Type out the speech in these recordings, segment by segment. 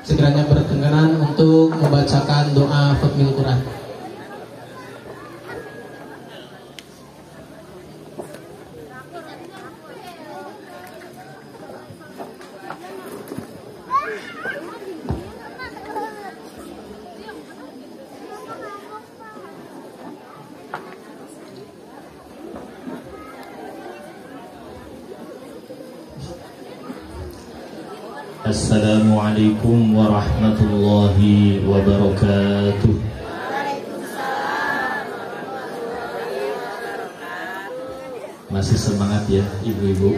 sekiranya berkenan untuk membacakan doa khatmil Quran. Assalamualaikum warahmatullahi wabarakatuh. Masih semangat ya ibu-ibu?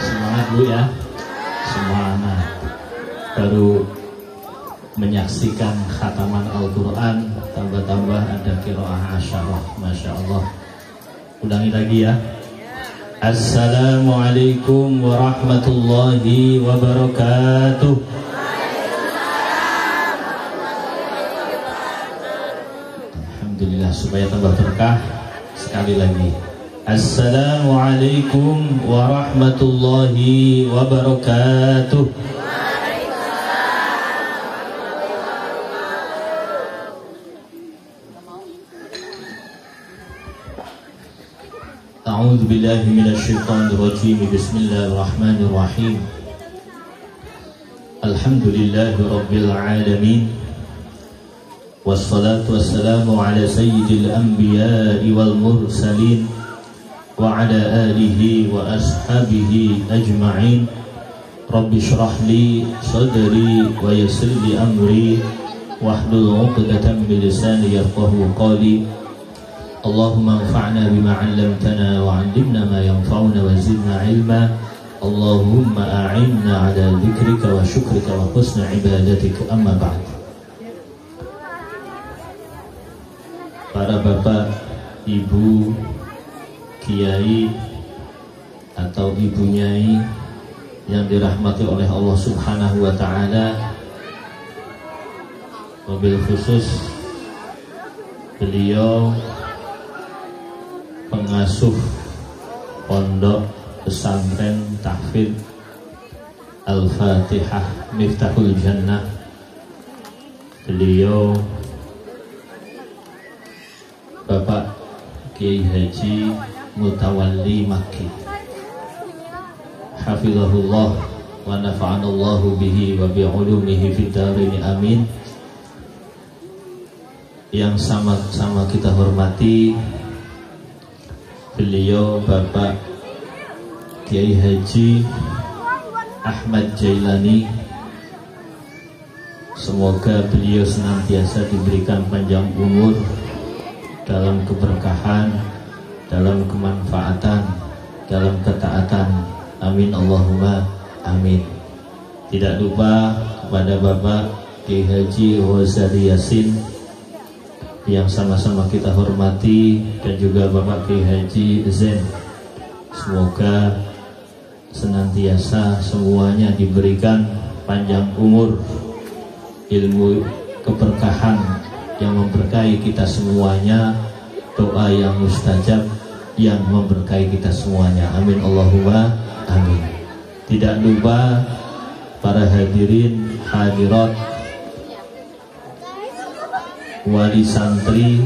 Semangat bu ya? Semangat. Baru menyaksikan khataman Al-Quran, tambah-tambah ada qiraah asyarah. Masya Allah. Ulangi lagi ya. Assalamualaikum warahmatullahi wabarakatuh. Alhamdulillah, supaya tambah berkah. Sekali lagi, Assalamualaikum warahmatullahi wabarakatuh. A'udzu billahi minasyaitonir rajim. Bismillahirrahmanirrahim. Alhamdulillahi rabbil alamin. Wassalatu wassalamu ala sayyidil anbiya'i wal mursalin wa ala alihi wa ashabihi ajma'in. Rabbi shrah li sadri wa yassir li amri wahlul 'uqdatam min lisani yafqahu qawli. Allahumma anfa'na bima 'allamtana wa 'allimna ma yanfa'una wa zidna 'ilma. Allahumma a'inna 'ala dzikrika wa syukrika wa husni ibadatika. Amma ba'd. Para bapak, ibu, kiai atau ibu nyai yang dirahmati oleh Allah Subhanahu wa taala, wabil khusus beliau pengasuh pondok pesantren tahfidz Al-Fatihah Miftahul Jannah. Beliau Bapak Kiai Haji Mutawalli Makki, hafizahullah wa nafa'anallahu bihi wa bi'ulumihi fid dharain amin. Yang sama-sama kita hormati, beliau Bapak Kiai Haji Ahmad Jailani. Semoga beliau senantiasa diberikan panjang umur dalam keberkahan, dalam kemanfaatan, dalam ketaatan. Amin Allahumma amin. Tidak lupa kepada Bapak Kiai Haji Ghazali Yasin yang sama-sama kita hormati, dan juga Bapak Kiai Haji Zen. Semoga senantiasa semuanya diberikan panjang umur, ilmu keberkahan yang memberkahi kita semuanya, doa yang mustajab yang memberkahi kita semuanya. Amin Allahumma amin. Tidak lupa para hadirin hadirat, wali santri,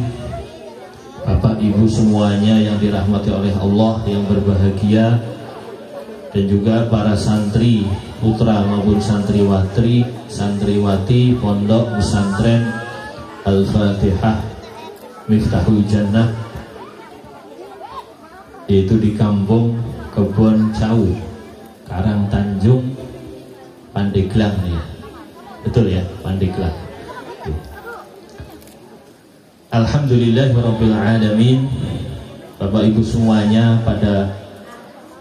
bapak ibu semuanya yang dirahmati oleh Allah, yang berbahagia, dan juga para santri putra maupun santriwati pondok pesantren Al-Fatihah Miftahul Jannah, yaitu di kampung Kebon Cau, Karang Tanjung, Pandeglang ya. Betul ya, Pandeglang. Alhamdulillahirabbil alamin. Bapak Ibu semuanya, pada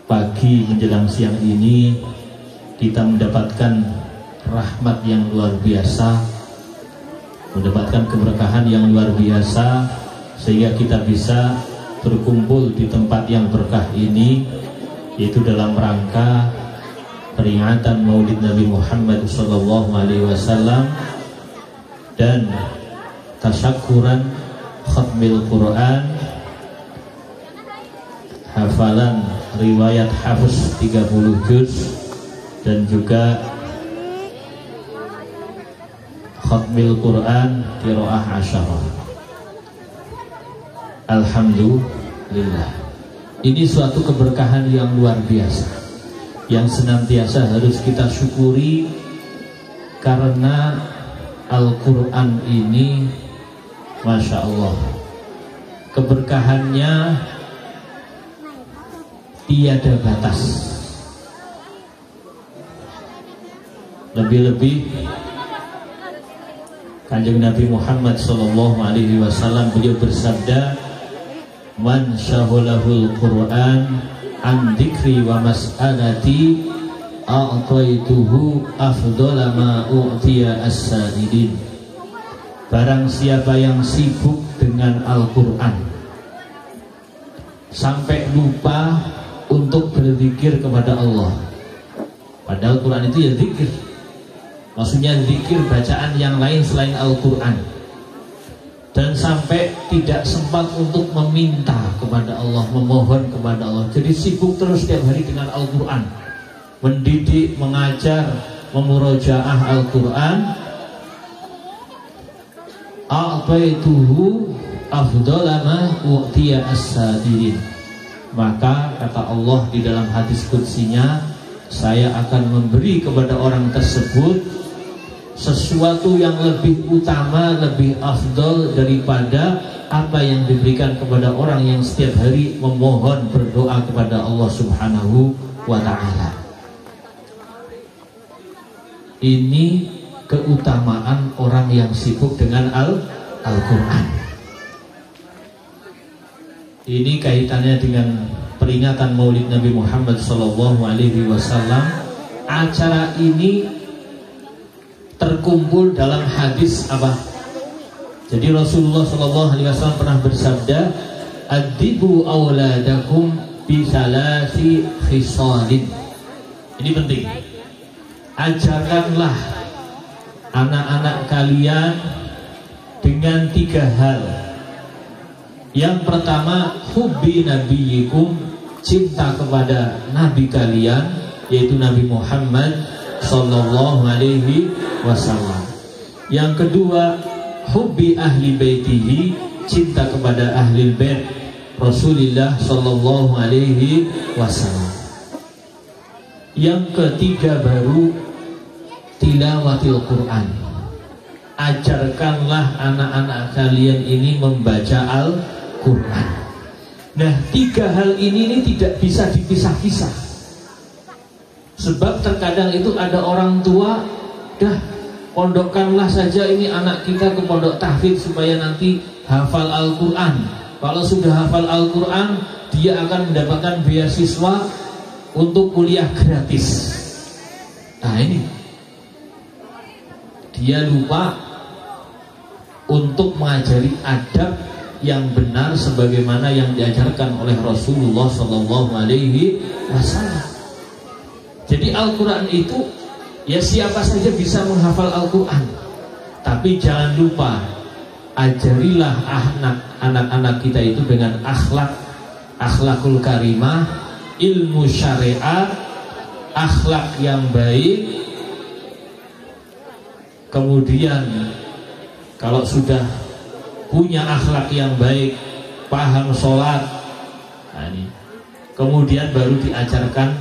pagi menjelang siang ini kita mendapatkan rahmat yang luar biasa, mendapatkan keberkahan yang luar biasa, sehingga kita bisa berkumpul di tempat yang berkah ini, yaitu dalam rangka peringatan Maulid Nabi Muhammad SAW dan tasyakuran khatmil Quran, hafalan riwayat Hafiz 30 juz, dan juga khatmil Quran qiraah asyarah. Alhamdulillah. Ini suatu keberkahan yang luar biasa yang senantiasa harus kita syukuri, karena Al-Quran ini Masya Allah keberkahannya tiada batas. Lebih-lebih Kanjeng Nabi Muhammad SAW beliau bersabda, man syaghalahul Quran an dzikri wa mas'alati a'taituhu afdhala ma u'tiya as-sa'ilin. Barang siapa yang sibuk dengan Al-Quran sampai lupa untuk berzikir kepada Allah, padahal Quran itu ya zikir, maksudnya zikir bacaan yang lain selain Al-Quran, dan sampai tidak sempat untuk meminta kepada Allah, memohon kepada Allah, jadi sibuk terus setiap hari dengan Al-Quran, mendidik, mengajar, memurojaah Al-Quran. A'taituhu afdhala ma u'tiya as-sadirin. Maka kata Allah di dalam hadis qudsinya, saya akan memberi kepada orang tersebut sesuatu yang lebih utama, lebih afdal daripada apa yang diberikan kepada orang yang setiap hari memohon, berdoa kepada Allah Subhanahu wa ta'ala. Ini keutamaan orang yang sibuk dengan Al-Quran. Ini kaitannya dengan peringatan Maulid Nabi Muhammad SAW. Acara ini terkumpul dalam hadis apa? Jadi Rasulullah SAW pernah bersabda, adibu auladakum bi salasi khisalin. Ini penting. Ajarkanlah anak-anak kalian dengan 3 hal. Yang pertama, hubbi nabiyikum, cinta kepada nabi kalian, yaitu Nabi Muhammad sallallahu alaihi wasallam. Yang kedua, hubbi ahli baitihi, cinta kepada ahli bait Rasulullah sallallahu alaihi wasallam. Yang ketiga baru tilawatil Quran. Ajarkanlah anak-anak kalian ini membaca Al-Quran. Nah, 3 hal ini tidak bisa dipisah-pisah. Sebab terkadang itu ada orang tua, dah pondokkanlah saja ini anak kita ke pondok tahfidz supaya nanti hafal Al-Quran. Kalau sudah hafal Al-Quran, dia akan mendapatkan beasiswa untuk kuliah gratis. Nah ini, dia lupa untuk mengajari adab yang benar sebagaimana yang diajarkan oleh Rasulullah SAW. Jadi Al-Quran itu ya siapa saja bisa menghafal Al-Quran, tapi jangan lupa ajarilah anak-anak kita itu dengan akhlakul karimah, ilmu syariat, akhlak yang baik. Kemudian kalau sudah punya akhlak yang baik, paham sholat, nah ini, kemudian baru diajarkan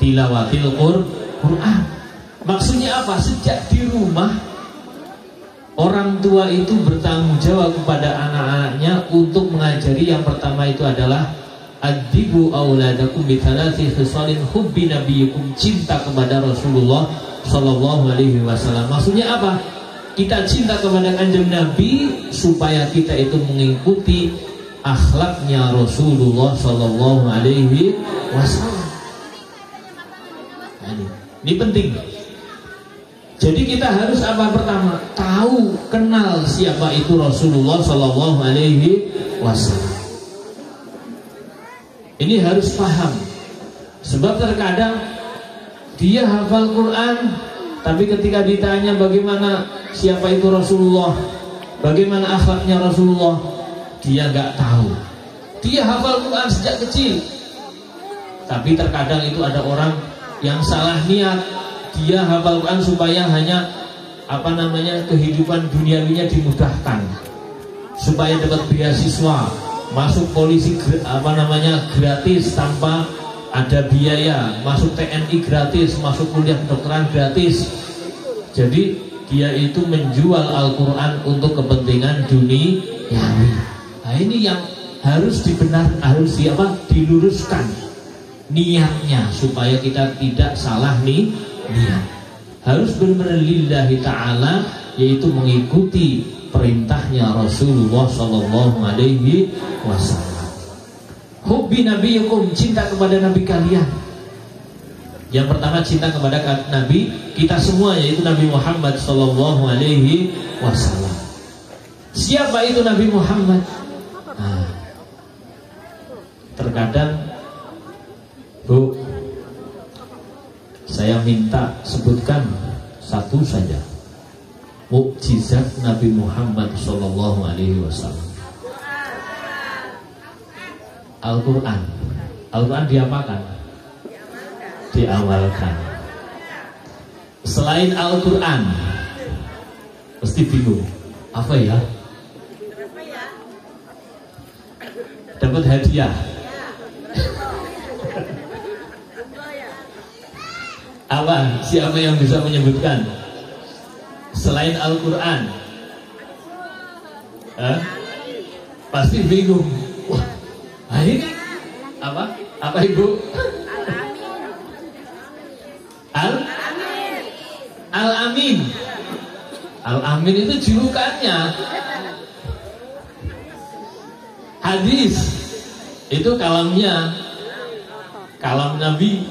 tilawatil Quran. Maksudnya apa? Sejak di rumah orang tua itu bertanggung jawab kepada anak-anaknya untuk mengajari. Yang pertama itu adalah adibu auladakum bi thalathi khisalin hubbi nabiyikum, cinta kepada Rasulullah sallallahu alaihi wasallam. Maksudnya apa? Kita cinta kepada Kanjeng Nabi supaya kita itu mengikuti akhlaknya Rasulullah sallallahu alaihi wasallam. Ini penting. Jadi kita harus apa pertama? Tahu, kenal siapa itu Rasulullah sallallahu alaihi wasallam. Ini harus paham. Sebab terkadang dia hafal Quran, tapi ketika ditanya bagaimana siapa itu Rasulullah, bagaimana akhlaknya Rasulullah, dia nggak tahu. Dia hafal Quran sejak kecil, tapi terkadang itu ada orang yang salah niat. Dia hafal Quran supaya hanya kehidupan duniawinya dimudahkan, supaya dapat beasiswa, masuk polisi gratis tanpa ada biaya, masuk TNI gratis, masuk kuliah kedokteran gratis. Jadi dia itu menjual Al-Quran untuk kepentingan duniawi. Nah ini yang harus diluruskan niatnya, supaya kita tidak salah niat. Harus benar-benar lillahi ta'ala, yaitu mengikuti perintahnya Rasulullah Sallallahu Alaihi Wasallam. Hubbi nabiyukum, cinta kepada nabi kalian. Yang pertama cinta kepada nabi kita semua, yaitu Nabi Muhammad Sallallahu Alaihi Wasallam. Siapa itu Nabi Muhammad? Nah, terkadang Bu, saya minta sebutkan satu saja mukjizat Nabi Muhammad Sallallahu Alaihi Wasallam. Al-Quran. Al-Quran diapakan? Diamalkan. Selain Al-Quran, pasti bingung. Apa ya? Dapat hadiah. Apa? Siapa yang bisa menyebutkan? Selain Al-Quran? Pasti bingung. Wah, ini apa? Apa Ibu? Al-Amin. Al-Amin itu julukannya. Hadis itu kalamnya, kalam Nabi.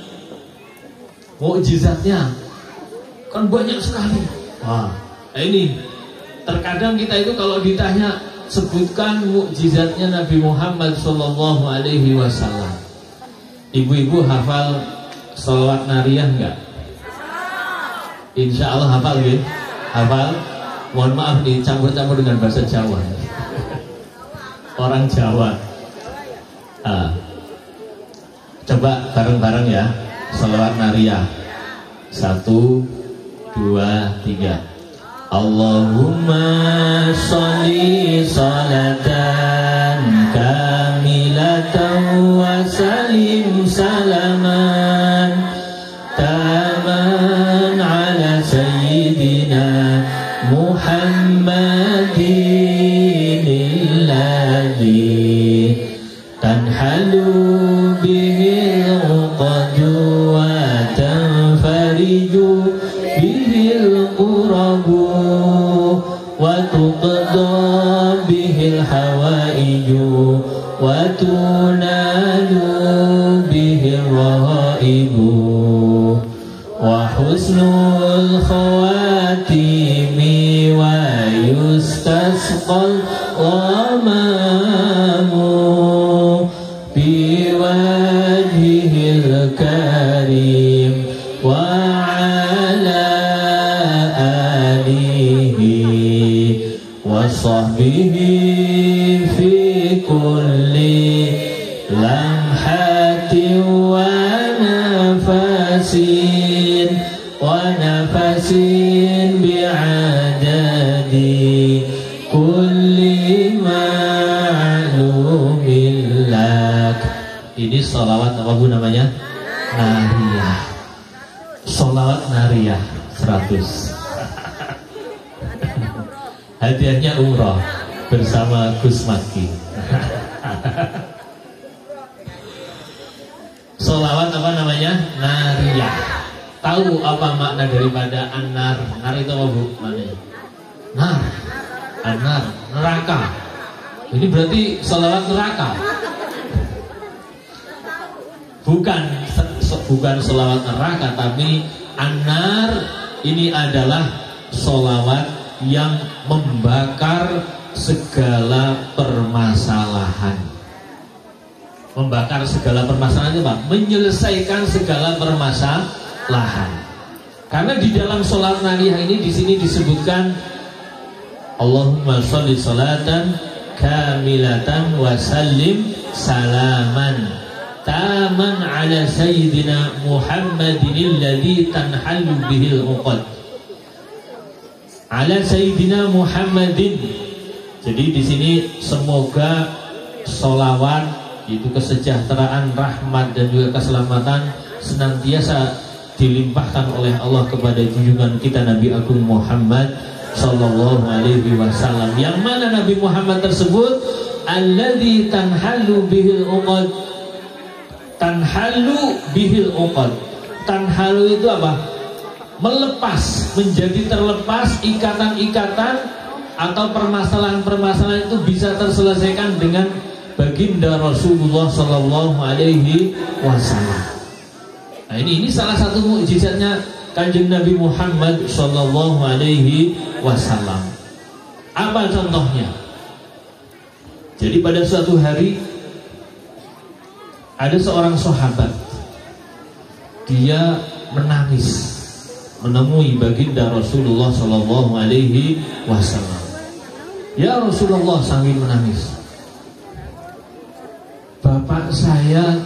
Mukjizatnya kan banyak sekali. Wah, ini terkadang kita itu kalau ditanya sebutkan mukjizatnya Nabi Muhammad Sallallahu Alaihi Wasallam. Ibu-ibu hafal sholawat nariyah enggak? Insya Allah hafal ya? Hafal? Mohon maaf nih, campur-campur dengan bahasa Jawa. Orang Jawa. Coba bareng-bareng ya. Sholawat nariyah. 1, 2, 3. Allahumma sholli sholatan kamilatan wa salim salaman taman ala sayyidina Muhammadin alladhi tanhalu bihi al-uqadu wa tanfariju bihi al-qurabu wa tuqda bihi al-hawaiju wa tunalu bihi al-rahaibu wa husnul khawatimi wa yustasqal ghamamu biwajhihil karim wa ala alihi wa sahbihi fi kulli lamhatin wa nafasin bi'adadi kulli ma'lumin lak. Ini sholawat apa Bu namanya? Nariyah. Sholawat nariyah 100. Hadiahnya umroh bersama Gus Maki. Sholawat apa namanya? Nariyah. Tahu apa makna daripada an-nar? Nar itu apa Bu? Maknanya? Nar. An-nar, neraka. Ini berarti sholawat neraka. Bukan sholawat neraka, tapi an-nar ini adalah sholawat yang membakar segala permasalahan. Membakar segala permasalahan itu Pak, menyelesaikan segala permasalahan. Karena di dalam sholat nariyah ini di sini disebutkan Allahumma sholli sholatan kamilatan wa sallim salaman taman ala sayyidina Muhammadin alladhi tanhalu bihil uqad ala sayyidina Muhammadin. Jadi di sini semoga sholawat itu kesejahteraan, rahmat dan juga keselamatan senantiasa dilimpahkan oleh Allah kepada junjungan kita Nabi Agung Muhammad sallallahu alaihi wasallam. Yang mana Nabi Muhammad tersebut alladzi tanhalu bihil uqad. Tanhalu bihil uqad. Tanhalu itu apa? Melepas, menjadi terlepas ikatan-ikatan atau permasalahan-permasalahan itu bisa terselesaikan dengan baginda Rasulullah sallallahu alaihi wasallam. Nah, ini salah satu mukjizatnya Kanjeng Nabi Muhammad sallallahu alaihi wasallam. Apa contohnya? Jadi pada suatu hari ada seorang sahabat, dia menangis menemui baginda Rasulullah sallallahu alaihi wasallam. Ya Rasulullah, sambil menangis, bapak saya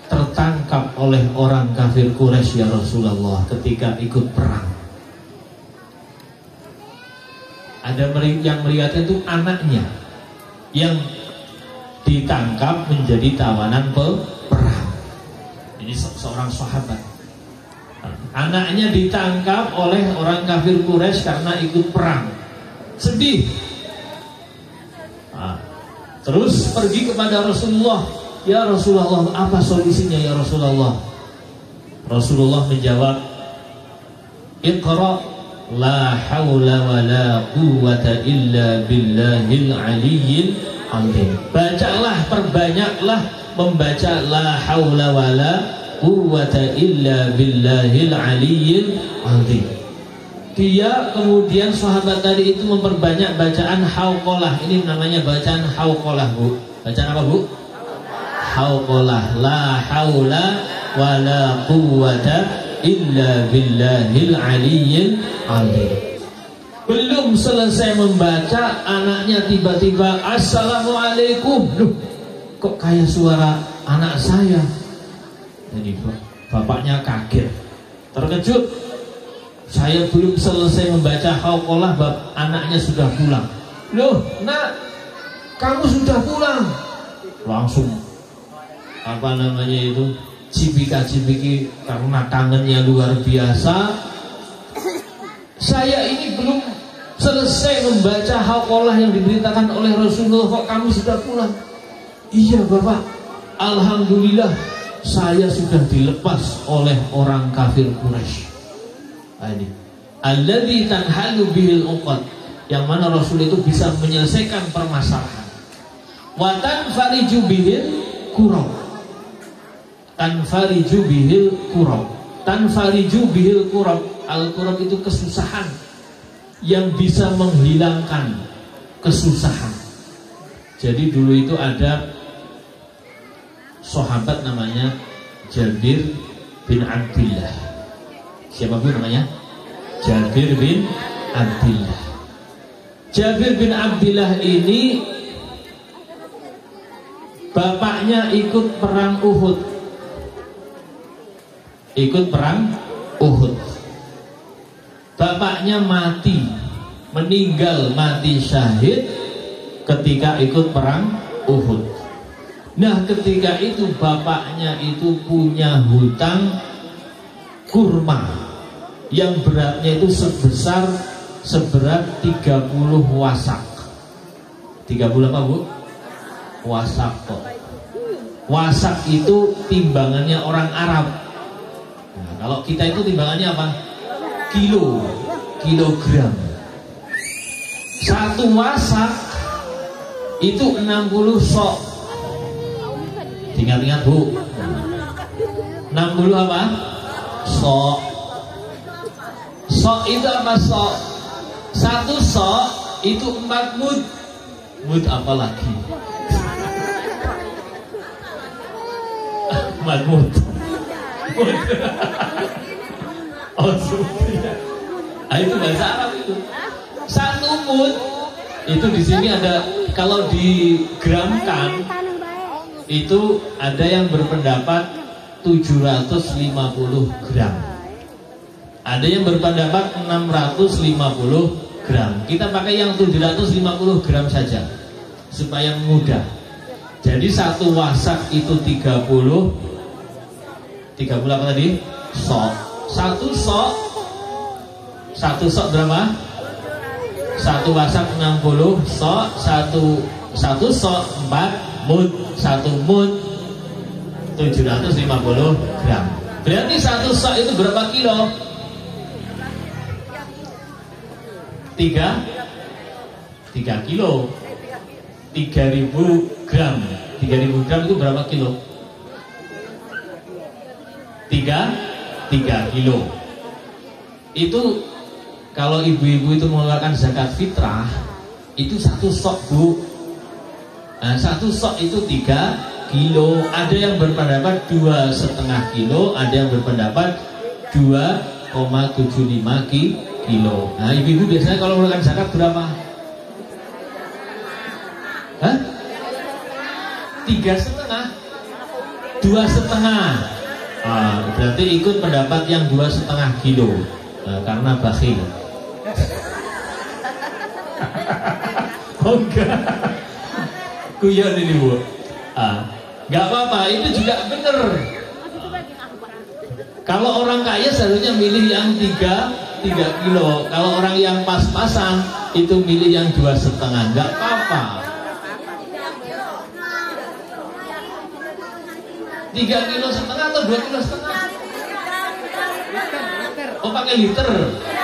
tertangkap oleh orang kafir Quraisy ya Rasulullah ketika ikut perang. Ada yang melihatnya itu anaknya yang ditangkap menjadi tawanan perang. Ini seorang sahabat. Anaknya ditangkap oleh orang kafir Quraisy karena ikut perang. Sedih. Terus pergi kepada Rasulullah. Ya Rasulullah, apa solusinya ya Rasulullah? Rasulullah menjawab, Iqra la hawla wa la quwwata illa billahil aliyyil azim. Bacalah, perbanyaklah membaca la hawla wa la quwwata illa billahil aliyyil azim. Dia kemudian sahabat tadi itu memperbanyak bacaan hauqalah. Ini namanya bacaan hauqalah, Bu. Bacaan apa, Bu? Hauqalah, la haula wa la quwwata illa billahil aliyyil azim. Belum selesai membaca, anaknya tiba-tiba assalamualaikum. Duh, kok kayak suara anak saya? Jadi bapaknya kaget, terkejut. Saya belum selesai membaca hauqalah, anaknya sudah pulang. Loh, nak, kamu sudah pulang? Langsung cipika-cipiki karena kangennya luar biasa. Saya ini belum selesai membaca hauqalah yang diberitakan oleh Rasulullah, kok kamu sudah pulang? Iya bapak, alhamdulillah saya sudah dilepas oleh orang kafir Quraisy. Ini alladzi tanhalu bihil uqad, yang mana Rasul itu bisa menyelesaikan permasalahan. Wa tanfariju bihil kurab. Tanfariju bihil kurab. Tanfariju bihil kurab. Al-kurab itu kesusahan, yang bisa menghilangkan kesusahan. Jadi dulu itu ada sahabat namanya Jabir bin Abdillah. Siapa Bu namanya? Jabir bin Abdillah. Jabir bin Abdillah ini bapaknya ikut perang Uhud. Ikut perang Uhud. Bapaknya mati, meninggal mati syahid ketika ikut perang Uhud. Nah, ketika itu bapaknya itu punya hutang kurma yang beratnya itu seberat 30 wasak. 30 apa, Bu? Wasak kok. Wasak itu timbangannya orang Arab. Nah, kalau kita itu timbangannya apa? Kilogram. Satu wasak itu 60 sok. Ingat-ingat, Bu. 60 apa? Sok. Sok itu apa sok? Satu sok itu 4 mud. Mud apa lagi? 4 mud. Mud. Oh, sudah. Itu bahasa Arab itu. Satu mud itu di sini ada, kalau digramkan itu ada yang berpendapat 750 gram. Ada yang berpendapat 650 gram. Kita pakai yang 750 gram saja supaya mudah. Jadi satu wasak itu 30 apa tadi? Sok. Satu sok berapa? Satu wasak 60 sok, satu sok 4 mud, 1 mud 750 gram. Berarti satu sok itu berapa kilo? 3 kilo. 3000 gram. 3000 gram itu berapa kilo? 3 kilo. Itu kalau ibu-ibu itu mengeluarkan zakat fitrah, itu satu sok, Bu. Nah, satu sok itu 3 kilo. Ada yang berpendapat 2,5 kilo, ada yang berpendapat 2,75 kilo. Nah, ibu-ibu biasanya kalau mengeluarkan zakat berapa? Hah? 3,5? 2,5. Berarti ikut pendapat yang 2,5 kilo. Karena bakhil. Oh enggak. Kuyon ini, Bu. Enggak apa-apa, itu juga benar. Kalau orang kaya seharusnya milih yang 3 kilo. Kalau orang yang pas-pasan itu milih yang 2,5. Enggak apa-apa. 3,5 kilo atau 2,5 kilo? Oh, pakai liter.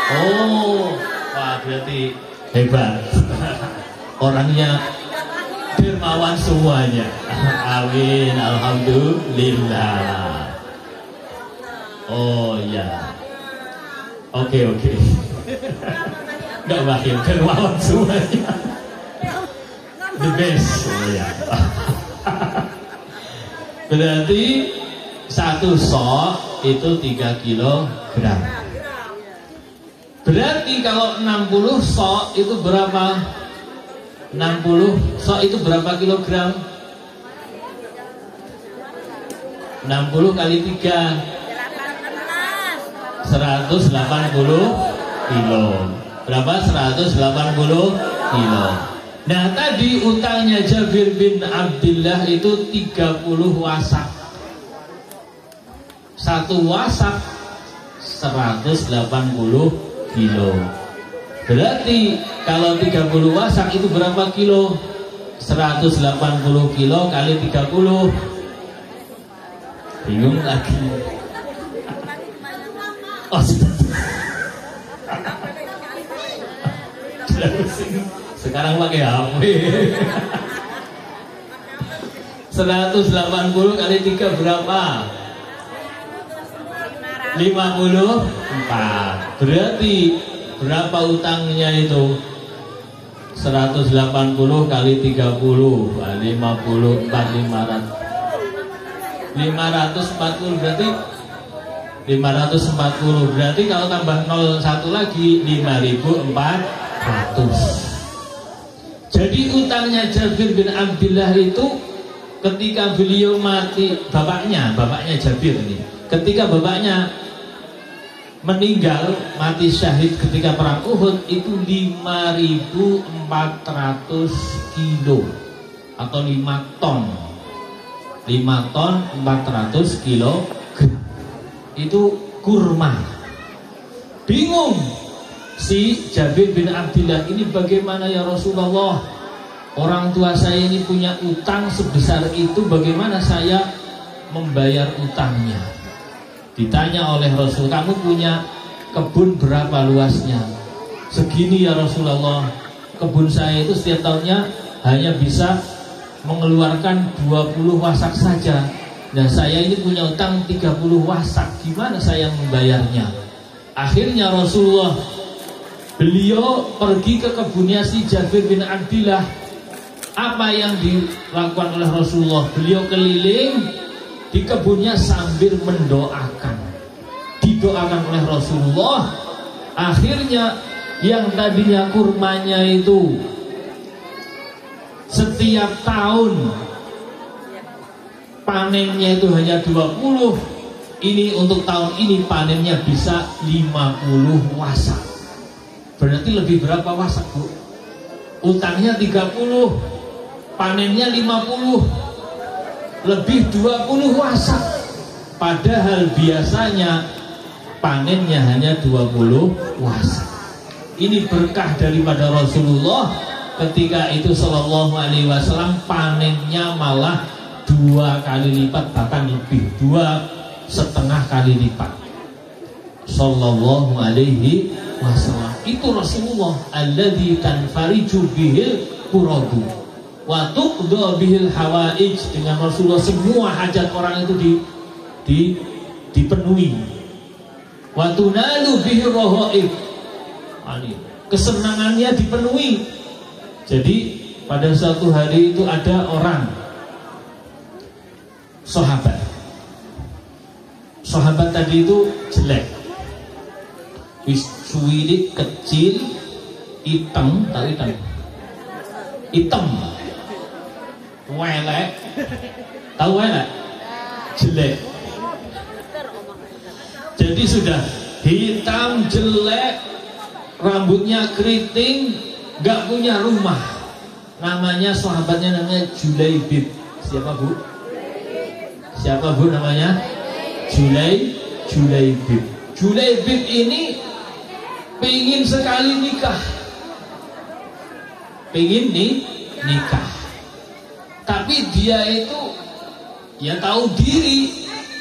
Oh, wah berarti hebat. Orangnya dermawan semuanya. Amin, alhamdulillah. Oh ya. Oke. Enggak bakhil, dermawan semuanya. The best. Oh ya. Berarti satu sok itu 3 kilogram. Berarti kalau 60 sok itu berapa? 60 sok itu berapa kilogram? 60 kali 3 180 kilo. Berapa? 180 kilo. Nah, tadi utangnya Jabir bin Abdullah itu 30 wasak. Satu wasak 180 kilo. Berarti kalau 30 wasak itu berapa kilo? 180 kilo kali 30. Bingung lagi. Oh, sekarang pakai HP. 180 kali 3 berapa? 54. Berarti berapa utangnya itu? 180 kali 30 54 540 berarti 540. Berarti kalau tambah 01 lagi 5400. Jadi utangnya Jabir bin Abdullah itu ketika beliau mati, bapaknya Jabir ini, ketika bapaknya meninggal, mati syahid ketika perang Uhud, itu 5.400 kilo atau 5 ton 400 kilo. Itu kurma. Bingung si Jabir bin Abdullah ini, bagaimana ya Rasulullah, orang tua saya ini punya utang sebesar itu, bagaimana saya membayar utangnya? Ditanya oleh Rasul, kamu punya kebun berapa luasnya? Segini ya Rasulullah, kebun saya itu setiap tahunnya hanya bisa mengeluarkan 20 wasak saja. Nah, saya ini punya utang 30 wasak, gimana saya membayarnya? Akhirnya Rasulullah, beliau pergi ke kebunnya si Jabir bin Abdullah. Apa yang dilakukan oleh Rasulullah? Beliau keliling di kebunnya sambil mendoakan. Didoakan oleh Rasulullah. Akhirnya yang tadinya kurmanya itu setiap tahun panennya itu hanya 20, ini untuk tahun ini panennya bisa 50 wasak. Berarti lebih berapa wasak, Bu? Utangnya 30, panennya 50, lebih 20 wasak. Padahal biasanya panennya hanya 20 wasak. Ini berkah daripada Rasulullah. Ketika itu Shallallahu Alaihi Wasallam panennya malah 2 kali lipat, bahkan lebih 2,5 kali lipat. Shallallahu Alaihi Wasallam itu Rasulullah alladzi tanfariju bihil quradu wa tuqda bihil hawaij. Dengan Rasulullah semua hajat orang itu dipenuhi. Wa tunalu bihir rahaib, kesenangannya dipenuhi. Jadi pada suatu hari itu ada orang sahabat tadi itu jelek, suwilik, kecil, hitam, welek, tahu welek, jelek. Jadi sudah hitam, jelek, rambutnya keriting, gak punya rumah. Namanya sahabatnya namanya Julaibib. Siapa, Bu? Siapa, Bu, namanya? Julaibib. Julaibib ini pengen sekali nikah. Pengen nikah. Tapi dia itu ya tahu diri,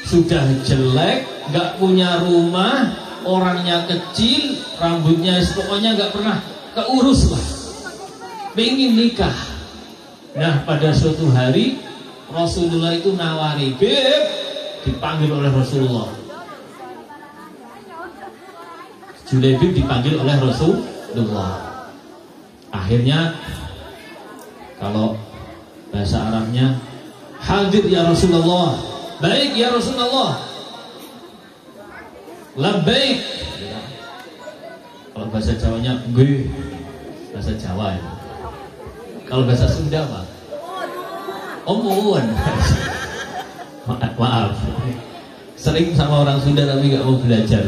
sudah jelek, gak punya rumah, orangnya kecil, rambutnya pokoknya gak pernah keurus lah. Pengen nikah. Nah, pada suatu hari Rasulullah itu nawari, Beb, dipanggil oleh Rasulullah. Julaibib dipanggil oleh Rasulullah. Akhirnya kalau bahasa Arabnya, hadir ya Rasulullah. Baik ya Rasulullah. Labbaik. Kalau bahasa Jawanya nggih. Bahasa Jawa ya. Kalau bahasa Sunda apa? Mohon. Maaf. Sering sama orang Sunda tapi gak mau belajar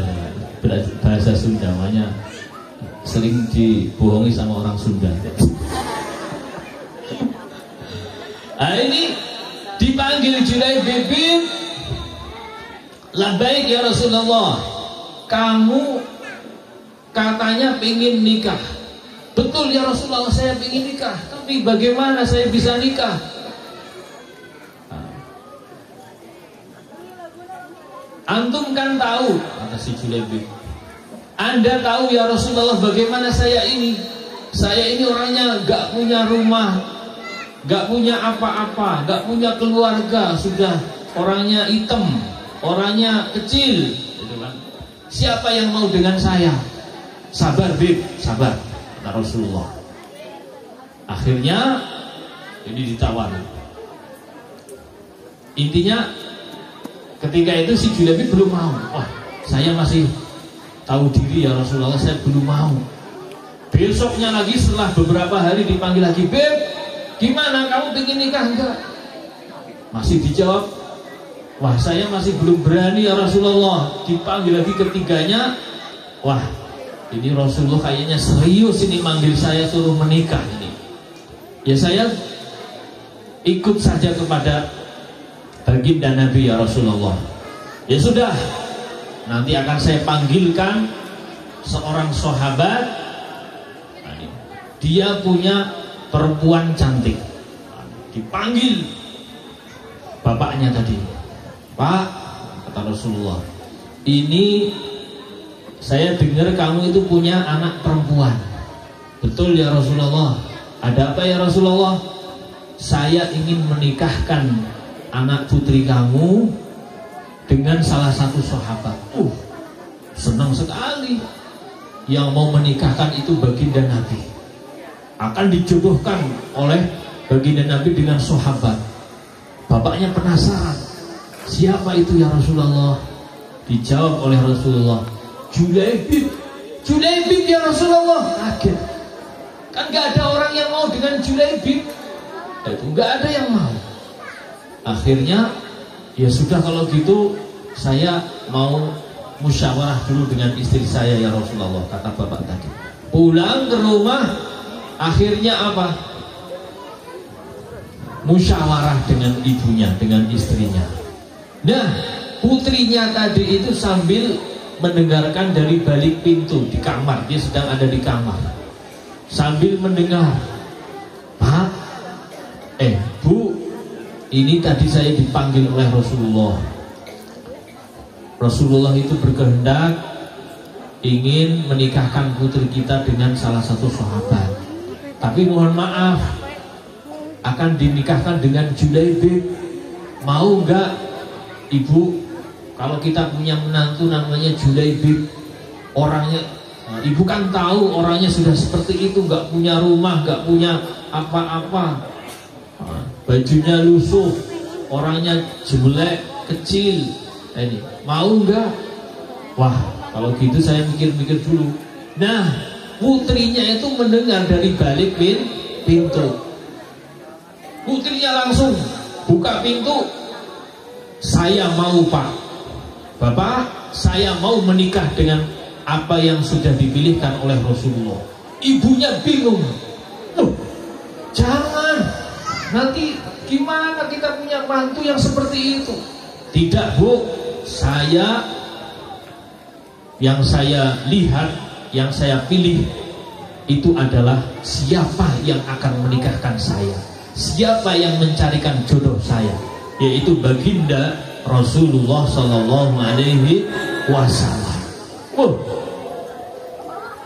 bahasa Sunda, makanya sering dibohongi sama orang Sunda. Nah, ini dipanggil Julaibib. Labbaik ya Rasulullah. Kamu katanya pengen nikah. Betul ya Rasulullah, saya pengen nikah. Tapi bagaimana saya bisa nikah? Antum kan tahu, kata si Julaibib, Anda tahu ya Rasulullah bagaimana saya ini. Saya ini orangnya gak punya rumah, gak punya apa-apa, gak punya keluarga, sudah orangnya hitam, orangnya kecil, gitu kan. Siapa yang mau dengan saya? Sabar, Bib, sabar, kata Rasulullah. Akhirnya ini ditawar. Intinya ketika itu si Julaibib belum mau. Wah, saya masih tahu diri ya Rasulullah, saya belum mau. Besoknya lagi setelah beberapa hari dipanggil lagi, Beb, gimana kamu pengen nikah enggak? Masih dijawab, wah saya masih belum berani ya Rasulullah. Dipanggil lagi ketiganya, wah ini Rasulullah kayaknya serius ini manggil saya suruh menikah ini. Ya saya ikut saja kepada baginda Nabi ya Rasulullah. Ya sudah, nanti akan saya panggilkan seorang sahabat. Dia punya perempuan cantik. Dipanggil bapaknya tadi. Pak, kata Rasulullah, ini saya dengar kamu itu punya anak perempuan. Betul ya Rasulullah. Ada apa ya Rasulullah? Saya ingin menikahkan anak putri kamu dengan salah satu sahabat. Senang sekali. Yang mau menikahkan itu baginda Nabi, akan dijodohkan oleh baginda Nabi dengan sahabat. Bapaknya penasaran, siapa itu ya Rasulullah? Dijawab oleh Rasulullah, Julaibib. Julaibib ya Rasulullah. Kaget. Kan gak ada orang yang mau dengan Julaibib. Itu gak ada yang mau. Akhirnya ya sudah kalau gitu saya mau musyawarah dulu dengan istri saya ya Rasulullah, kata bapak tadi. Pulang ke rumah, akhirnya apa? Musyawarah dengan ibunya, dengan istrinya. Nah, putrinya tadi itu sambil mendengarkan dari balik pintu di kamar, dia sedang ada di kamar, sambil mendengar, Pak, Bu, ini tadi saya dipanggil oleh Rasulullah. Rasulullah itu berkehendak ingin menikahkan putri kita dengan salah satu sahabat. Tapi mohon maaf, akan dinikahkan dengan Julaibib. Mau enggak Ibu, kalau kita punya menantu namanya Julaibib, orangnya, Ibu kan tahu orangnya sudah seperti itu, enggak punya rumah, enggak punya apa-apa, bajunya lusuh, orangnya jelek, kecil. Ini mau enggak? Wah, kalau gitu saya mikir-mikir dulu. Nah, putrinya itu mendengar dari balik pintu. Putrinya langsung buka pintu. Saya mau, Pak, Bapak, saya mau menikah dengan apa yang sudah dipilihkan oleh Rasulullah. Ibunya bingung. Loh, jangan, nanti gimana kita punya mantu yang seperti itu? Tidak, Bu, yang saya lihat, yang saya pilih itu adalah siapa yang akan menikahkan saya, siapa yang mencarikan jodoh saya, yaitu baginda Rasulullah Sallallahu Alaihi Wasallam.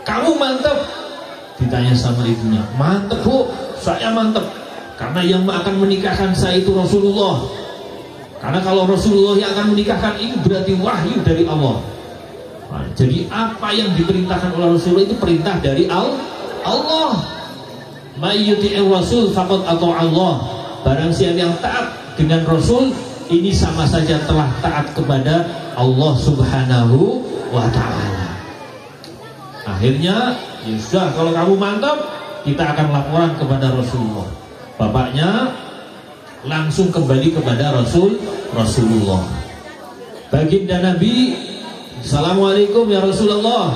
Kamu mantap? Ditanya sama ibunya. Mantap, Bu, saya mantap, karena yang akan menikahkan saya itu Rasulullah. Karena kalau Rasulullah yang akan menikahkan ini berarti wahyu dari Allah. Nah, jadi apa yang diperintahkan oleh Rasulullah itu perintah dari Allah. May yuti'ir Rasul faqad ata'a Allah. Barang siapa yang taat dengan Rasul, ini sama saja telah taat kepada Allah Subhanahu wa ta'ala. Akhirnya, ya sudah, kalau kamu mantap, kita akan laporan kepada Rasulullah. Bapaknya langsung kembali kepada Rasulullah. Baginda Nabi, Assalamualaikum ya Rasulullah.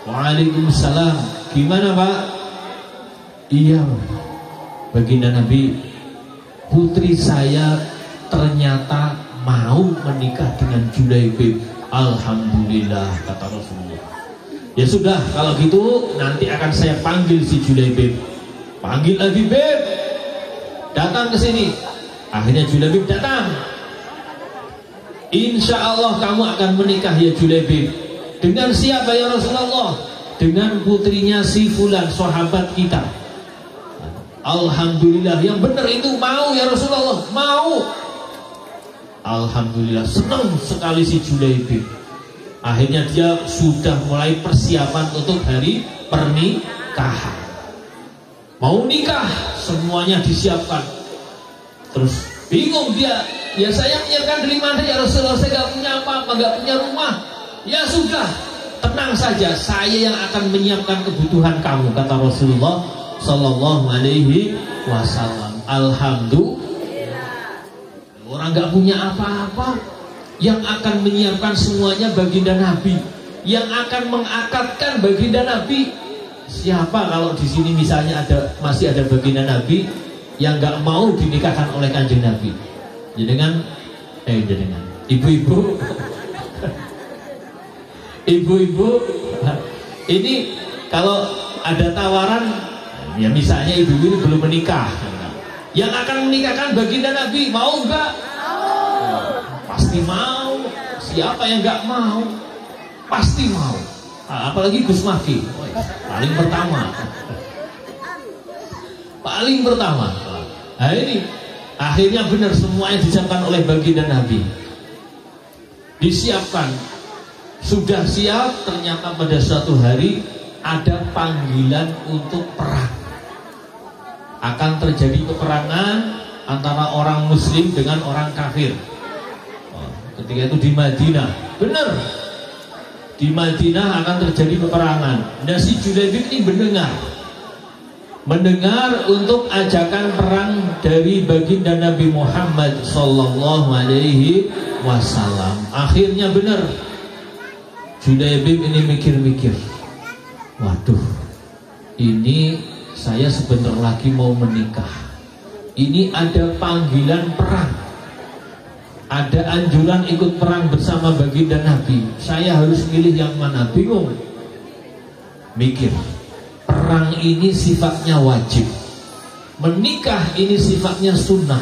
Waalaikumsalam. Gimana, Pak? Iya, baginda Nabi, putri saya ternyata mau menikah dengan Julaibib. Alhamdulillah, kata Rasulullah. Ya sudah, kalau gitu nanti akan saya panggil si Julaibib. Panggil lagi, Beb, datang ke sini. Akhirnya Julaibib datang. Insya Allah kamu akan menikah ya Julaibib. Dengan siapa ya Rasulullah? Dengan putrinya si Fulan, sahabat kita. Alhamdulillah, yang benar itu mau ya Rasulullah, mau. Alhamdulillah, senang sekali si Julaibib. Akhirnya dia sudah mulai persiapan untuk hari pernikahan. Mau nikah, semuanya disiapkan. Terus bingung dia, ya saya menyiapkan dari mana ya Rasulullah, saya gak punya apa-apa, gak punya rumah. Ya sudah, tenang saja, saya yang akan menyiapkan kebutuhan kamu, kata Rasulullah Sallallahu Alaihi Wasallam. Alhamdulillah, orang gak punya apa-apa, yang akan menyiapkan semuanya baginda Nabi, yang akan mengakadkan baginda Nabi. Siapa kalau di sini misalnya masih ada baginda Nabi yang nggak mau dinikahkan oleh kanjeng Nabi? Jenengan ibu-ibu, ibu-ibu, ini kalau ada tawaran, ya misalnya ibu ini belum menikah, yang akan menikahkan baginda Nabi, mau nggak? Pasti mau. Siapa yang nggak mau? Pasti mau. Apalagi Gus Maki, paling pertama. Paling pertama. Nah ini akhirnya benar semuanya disiapkan oleh baginda Nabi. Disiapkan, sudah siap. Ternyata pada suatu hari ada panggilan untuk perang. Akan terjadi peperangan antara orang Muslim dengan orang kafir. Ketika itu di Madinah, benar. Di Madinah akan terjadi peperangan. Nah si Julaibib ini mendengar untuk ajakan perang dari baginda Nabi Muhammad Sallallahu Alaihi Wasallam. Akhirnya benar, Julaibib ini mikir-mikir, waduh, ini saya sebentar lagi mau menikah. Ini ada panggilan perang, ada anjuran ikut perang bersama baginda Nabi. Saya harus milih yang mana? Bingung. Mikir, perang ini sifatnya wajib, menikah ini sifatnya sunnah.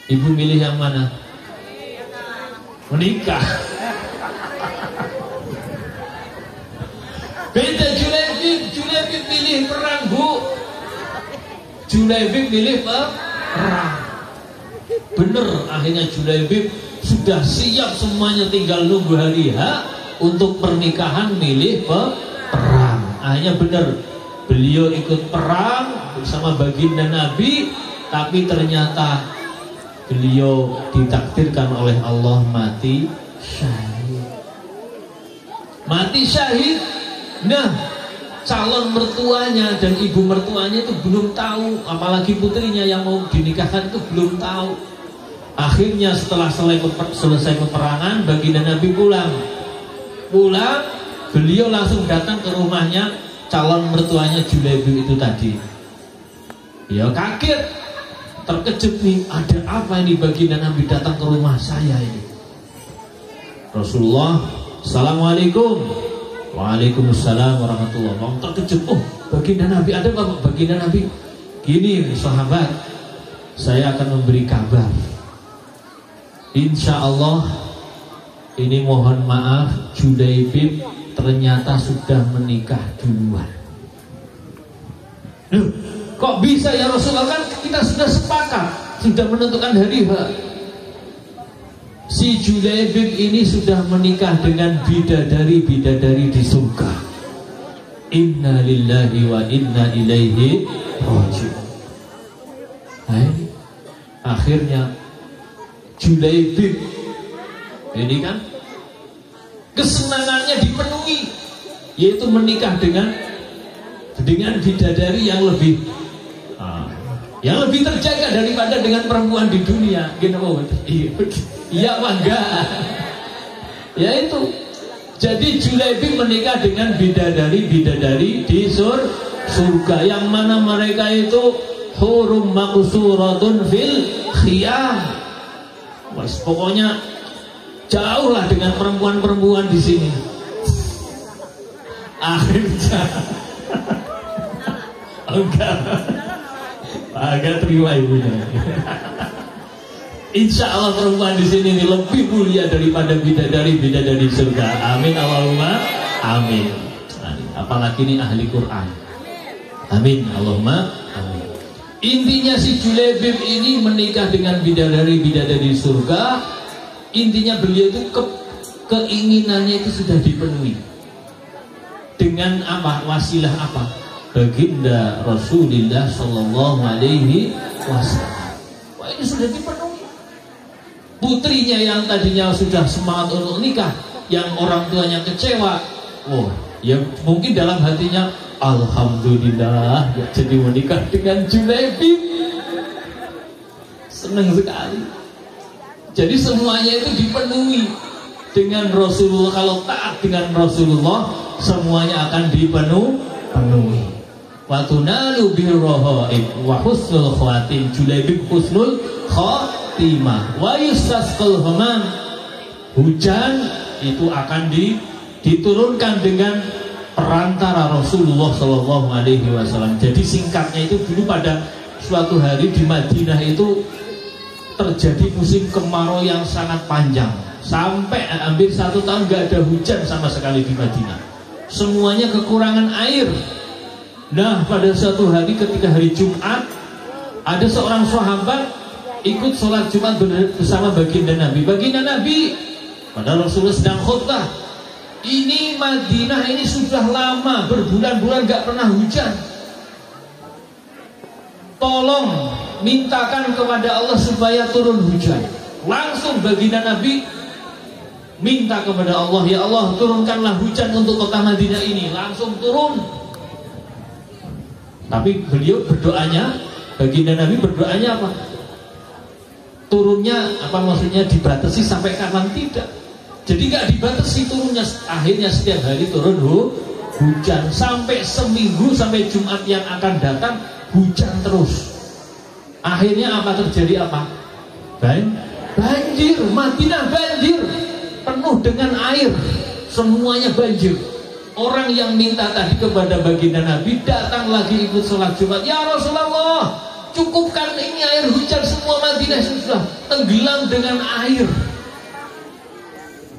Ibu milih yang mana? Menikah. Beda Julaibib milih perang, Bu. Julaibib milih perang. Bener, akhirnya Julaibib sudah siap semuanya, tinggal nunggu hari H untuk pernikahan, milih perang. Akhirnya bener, beliau ikut perang bersama baginda Nabi, tapi ternyata beliau ditakdirkan oleh Allah mati syahid. Mati syahid. Nah, calon mertuanya dan ibu mertuanya itu belum tahu, apalagi putrinya yang mau dinikahkan itu belum tahu. Akhirnya setelah selesai peperangan, baginda Nabi pulang, beliau langsung datang ke rumahnya calon mertuanya Julaibib itu tadi. Ya kaget, terkejut nih, ada apa ini baginda Nabi datang ke rumah saya ini? Rasulullah, Assalamualaikum. Waalaikumsalam warahmatullahi wabarakatuh. Terkejut, oh baginda Nabi, ada apa baginda Nabi? Gini sahabat, saya akan memberi kabar. Insya Allah, ini mohon maaf, Julaibib ternyata sudah menikah duluan. Loh, kok bisa ya Rasulullah, kan kita sudah sepakat, sudah menentukan hari H. Si Julaibib ini sudah menikah dengan bidadari di surga. Inna lillahi wa inna ilaihi raji'un. Akhirnya Julaibib ini kan kesenangannya dipenuhi, yaitu menikah dengan bidadari yang lebih terjaga daripada dengan perempuan di dunia. Iya apa enggak? Ya itu. Jadi Julaibib menikah dengan bidadari di surga, yang mana mereka itu hurum maqsuratun fil khiyam. Pokoknya jauhlah dengan perempuan-perempuan di sini. Akhirnya agak terima ibunya. Insya Allah perempuan di sini lebih mulia daripada bidadari surga. Amin Allahumma amin. Apalagi ini ahli Quran. Amin Allahumma amin. Intinya si Julaibib ini menikah dengan bidadari surga. Intinya beliau itu keinginannya itu sudah dipenuhi. Dengan apa? Wasilah apa? Baginda Rasulullah Sallallahu Alaihi Wasallam. Wah, ini sudah dipenuhi. Putrinya yang tadinya sudah semangat untuk nikah, yang orang tuanya kecewa, ya mungkin dalam hatinya, alhamdulillah ya jadi menikah dengan Julaibib. Senang sekali. Jadi semuanya itu dipenuhi dengan Rasulullah. Kalau taat dengan Rasulullah, semuanya akan dipenuhi. Wa tunalu birrohaib wa husnul khawatim. Julaibib husnul khatimah. Wa yustasqal ghamam. Hujan itu akan diturunkan dengan perantara Rasulullah Shallallahu Alaihi Wasallam. Jadi singkatnya itu, dulu pada suatu hari di Madinah itu terjadi musim kemarau yang sangat panjang, sampai hampir 1 tahun nggak ada hujan sama sekali di Madinah. Semuanya kekurangan air. Nah, pada suatu hari ketika hari Jumat, ada seorang sahabat ikut sholat Jumat bersama baginda Nabi. Baginda Nabi, padahal Rasulullah sedang khutbah. Ini Madinah ini sudah lama, berbulan-bulan gak pernah hujan. Tolong mintakan kepada Allah supaya turun hujan. Langsung baginda Nabi minta kepada Allah, ya Allah turunkanlah hujan untuk kota Madinah ini. Langsung turun. Tapi beliau berdoanya, baginda Nabi berdoanya apa? Turunnya apa, maksudnya dibatasi sampai kapan? Tidak. Jadi nggak dibatasi turunnya. Akhirnya setiap hari turun hujan sampai seminggu, sampai Jumat yang akan datang hujan terus. Akhirnya apa terjadi? Apa? Banjir. Madinah banjir, penuh dengan air, semuanya banjir. Orang yang minta tadi kepada baginda Nabi datang lagi ikut sholat Jumat. Ya Rasulullah, cukupkan ini air hujan, semua Madinah sudah tenggelam dengan air.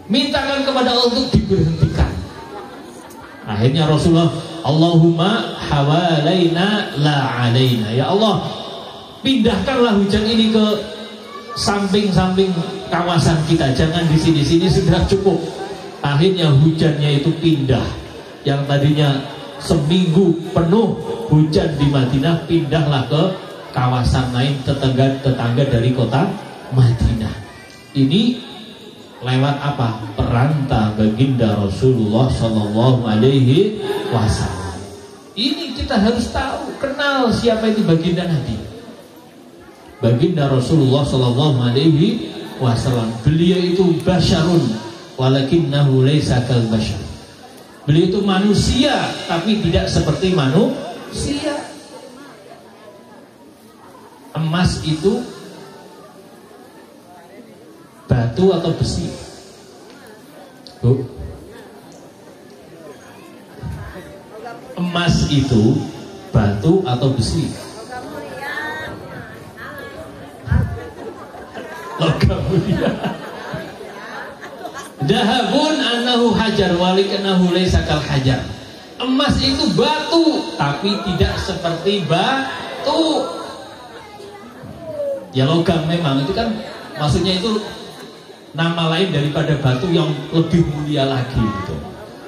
Mintakan kepada Allah untuk diberhentikan. Akhirnya Rasulullah, Allahumma hawalaina la alaina. Ya Allah, pindahkanlah hujan ini ke samping-samping kawasan kita, jangan di sini sudah cukup. Akhirnya hujannya itu pindah. Yang tadinya seminggu penuh hujan di Madinah, pindahlah ke kawasan lain tetangga dari kota Madinah. Ini lewat apa? Perantara baginda Rasulullah Sallallahu Alaihi Wasallam. Ini kita harus tahu, kenal siapa itu baginda Nabi. Baginda Rasulullah Sallallahu Alaihi Wasallam, beliau itu basyarun walakinnahu laisa kal basyar. Beliau itu manusia tapi tidak seperti manusia. Emas itu batu atau besi? Bu? Emas itu batu atau besi? Logam mulia. Dahabun annahu hajar walikanahu laisa kal hajar. Emas itu batu tapi tidak seperti batu. Ya logam memang itu kan, maksudnya itu nama lain daripada batu yang lebih mulia lagi gitu.